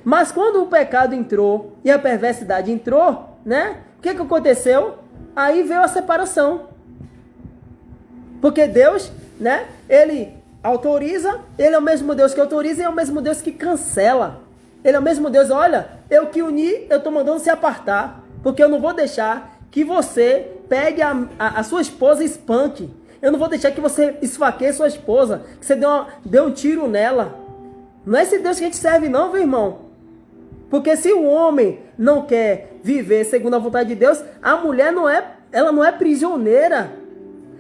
Mas quando o pecado entrou e a perversidade entrou, né? O que aconteceu? Aí veio a separação. Porque Deus, né? Ele autoriza, ele é o mesmo Deus que autoriza e é o mesmo Deus que cancela. Ele é o mesmo Deus, olha, eu que uni, eu estou mandando se apartar, porque eu não vou deixar que você pegue a sua esposa e espanque. Eu não vou deixar que você esfaqueie sua esposa, que você dê um tiro nela. Não é esse Deus que a gente serve não, viu, irmão? Porque se o homem não quer viver segundo a vontade de Deus, a mulher ela não é prisioneira.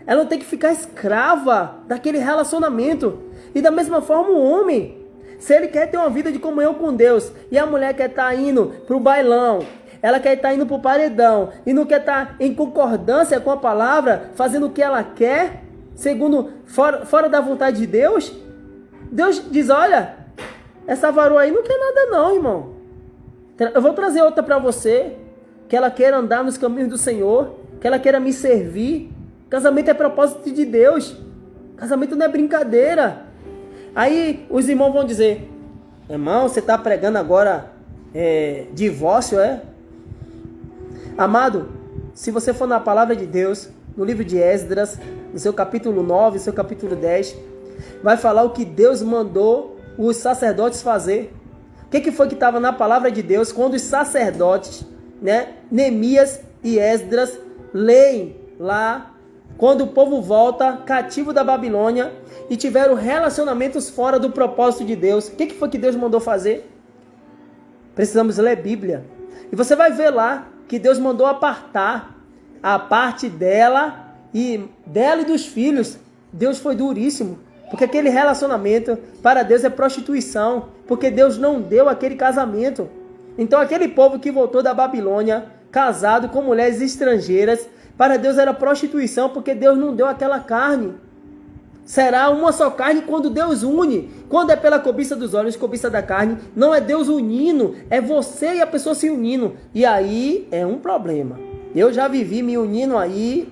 Ela não tem que ficar escrava daquele relacionamento. E da mesma forma o homem, se ele quer ter uma vida de comunhão com Deus, e a mulher quer estar indo para o bailão, ela quer estar indo para o paredão, e não quer estar em concordância com a palavra, fazendo o que ela quer, segundo, fora da vontade de Deus, Deus diz, olha, essa varoa aí não quer nada não, irmão. Eu vou trazer outra para você, que ela queira andar nos caminhos do Senhor, que ela queira me servir. Casamento é propósito de Deus. Casamento não é brincadeira. Aí os irmãos vão dizer, irmão, você está pregando agora divórcio, é? Amado, se você for na palavra de Deus, no livro de Esdras, no seu capítulo 9, no seu capítulo 10, vai falar o que Deus mandou os sacerdotes fazer. O que foi que estava na palavra de Deus quando os sacerdotes, né, Neemias e Esdras, leem lá, quando o povo volta cativo da Babilônia e tiveram relacionamentos fora do propósito de Deus. O que foi que Deus mandou fazer? Precisamos ler Bíblia. E você vai ver lá que Deus mandou apartar a parte dela e dos filhos. Deus foi duríssimo, porque aquele relacionamento para Deus é prostituição, porque Deus não deu aquele casamento. Então aquele povo que voltou da Babilônia, casado com mulheres estrangeiras, para Deus era prostituição, porque Deus não deu aquela carne. Será uma só carne quando Deus une. Quando é pela cobiça dos olhos, cobiça da carne, não é Deus unindo, é você e a pessoa se unindo. E aí é um problema. Eu já vivi me unindo aí.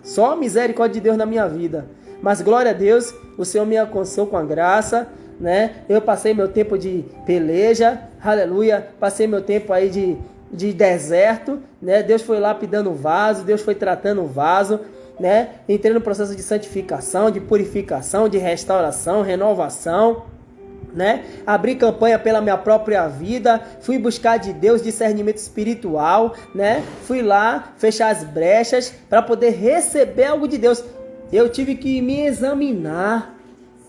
Só a misericórdia de Deus na minha vida. Mas glória a Deus, o Senhor me alcançou com a graça, né? Eu passei meu tempo de peleja, aleluia. Passei meu tempo aí de deserto, né? Deus foi lapidando o vaso, Deus foi tratando o vaso, né? Entrei no processo de santificação, de purificação, de restauração, renovação, né? Abri campanha pela minha própria vida, fui buscar de Deus discernimento espiritual, né? Fui lá fechar as brechas para poder receber algo de Deus. Eu tive que me examinar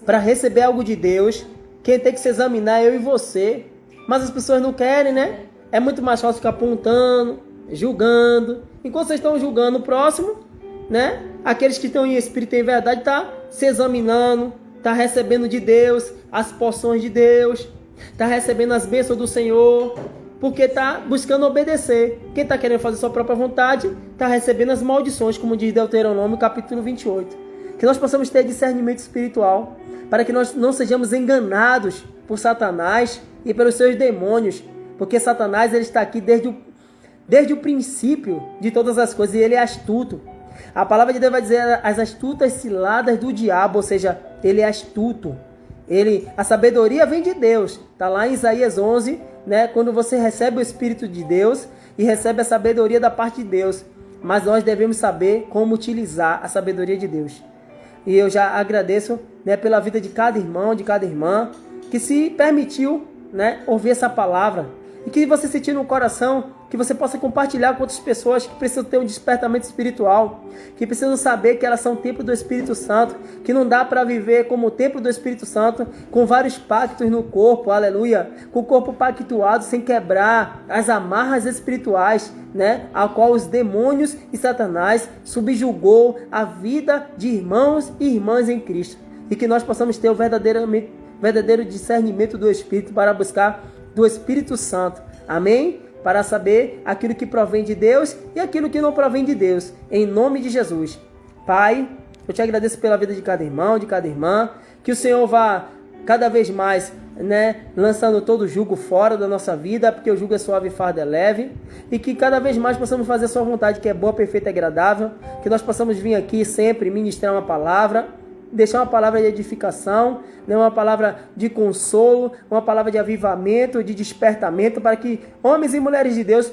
para receber algo de Deus. Quem tem que se examinar é eu e você, mas as pessoas não querem, né? É muito mais fácil ficar apontando, julgando. Enquanto vocês estão julgando o próximo, né? Aqueles que estão em espírito e em verdade estão se examinando, estão recebendo de Deus as porções de Deus, estão recebendo as bênçãos do Senhor, porque está buscando obedecer. Quem está querendo fazer sua própria vontade, está recebendo as maldições, como diz Deuteronômio, capítulo 28. Que nós possamos ter discernimento espiritual, para que nós não sejamos enganados por Satanás e pelos seus demônios, porque Satanás ele está aqui desde o princípio de todas as coisas, e ele é astuto. A palavra de Deus vai dizer as astutas ciladas do diabo, ou seja, ele é astuto. A sabedoria vem de Deus. Está lá em Isaías 11, né? Quando você recebe o Espírito de Deus e recebe a sabedoria da parte de Deus. Mas nós devemos saber como utilizar a sabedoria de Deus. E eu já agradeço, né, pela vida de cada irmão, de cada irmã, que se permitiu, né, ouvir essa palavra. E que você sentir no coração que você possa compartilhar com outras pessoas que precisam ter um despertamento espiritual, que precisam saber que elas são templo do Espírito Santo, que não dá para viver como templo do Espírito Santo, com vários pactos no corpo, aleluia, com o corpo pactuado sem quebrar as amarras espirituais, né, a qual os demônios e Satanás subjugou a vida de irmãos e irmãs em Cristo, e que nós possamos ter o verdadeiro discernimento do Espírito para buscar do Espírito Santo, amém? Para saber aquilo que provém de Deus e aquilo que não provém de Deus, em nome de Jesus. Pai, eu te agradeço pela vida de cada irmão, de cada irmã, que o Senhor vá cada vez mais, né, lançando todo o jugo fora da nossa vida, porque o jugo é suave e o fardo é leve, e que cada vez mais possamos fazer a sua vontade, que é boa, perfeita e agradável, que nós possamos vir aqui sempre ministrar uma palavra, deixar uma palavra de edificação, né, uma palavra de consolo, uma palavra de avivamento, de despertamento, para que homens e mulheres de Deus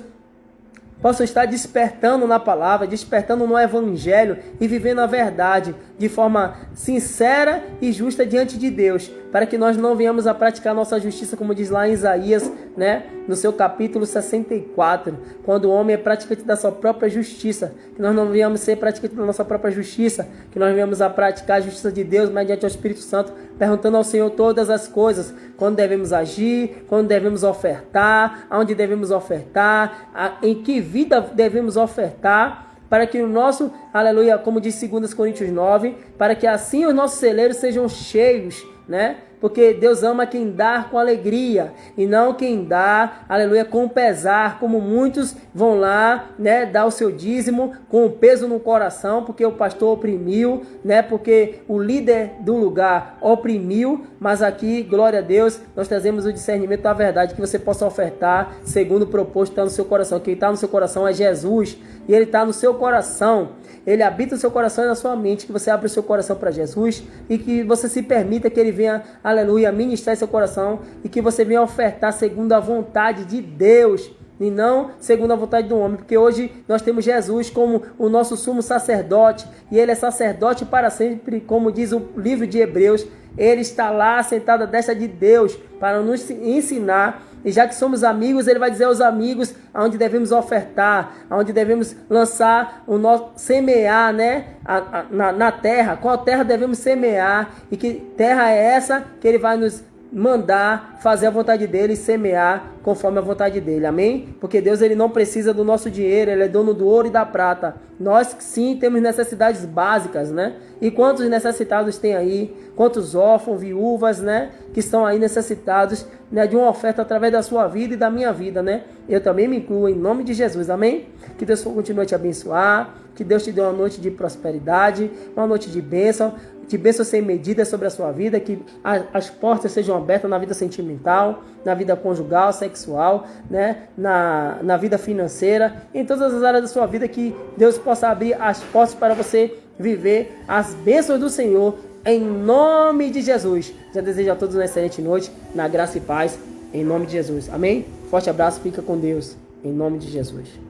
possam estar despertando na palavra, despertando no evangelho e vivendo a verdade de forma sincera e justa diante de Deus, para que nós não venhamos a praticar nossa justiça, como diz lá em Isaías, né, no seu capítulo 64, quando o homem é praticante da sua própria justiça, que nós não venhamos ser praticantes da nossa própria justiça, que nós venhamos a praticar a justiça de Deus mediante o Espírito Santo, perguntando ao Senhor todas as coisas, quando devemos agir, quando devemos ofertar, aonde devemos ofertar, em que vida devemos ofertar, para que o nosso, aleluia, como diz 2 Coríntios 9, para que assim os nossos celeiros sejam cheios, né? Porque Deus ama quem dá com alegria e não quem dá, aleluia, com pesar, como muitos vão lá, né, dar o seu dízimo com o peso no coração, porque o pastor oprimiu, né, porque o líder do lugar oprimiu, mas aqui, glória a Deus, nós trazemos o discernimento da verdade, que você possa ofertar segundo o proposto que está no seu coração. Quem está no seu coração é Jesus, e Ele está no seu coração. Ele habita no seu coração e na sua mente, que você abra o seu coração para Jesus e que você se permita que Ele venha, aleluia, ministrar seu coração e que você venha ofertar segundo a vontade de Deus e não segundo a vontade do homem, porque hoje nós temos Jesus como o nosso sumo sacerdote e Ele é sacerdote para sempre, como diz o livro de Hebreus. Ele está lá sentado à destra de Deus para nos ensinar. E já que somos amigos, Ele vai dizer aos amigos aonde devemos ofertar, aonde devemos lançar o nosso, semear, né, na terra, qual terra devemos semear e que terra é essa que Ele vai nos mandar fazer a vontade dele e semear conforme a vontade dele, amém? Porque Deus, Ele não precisa do nosso dinheiro, Ele é dono do ouro e da prata. Nós sim temos necessidades básicas, né? E quantos necessitados tem aí? Quantos órfãos, viúvas, né? Que estão aí necessitados, né, de uma oferta através da sua vida e da minha vida, né? Eu também me incluo em nome de Jesus, amém? Que Deus continue a te abençoar, que Deus te dê uma noite de prosperidade, uma noite de bênção sem medida sobre a sua vida, que as portas sejam abertas na vida sentimental, na vida conjugal, sexual, né? na vida financeira, em todas as áreas da sua vida, que Deus possa abrir as portas para você viver as bênçãos do Senhor, em nome de Jesus. Já desejo a todos uma excelente noite, na graça e paz, em nome de Jesus. Amém? Forte abraço, fica com Deus, em nome de Jesus.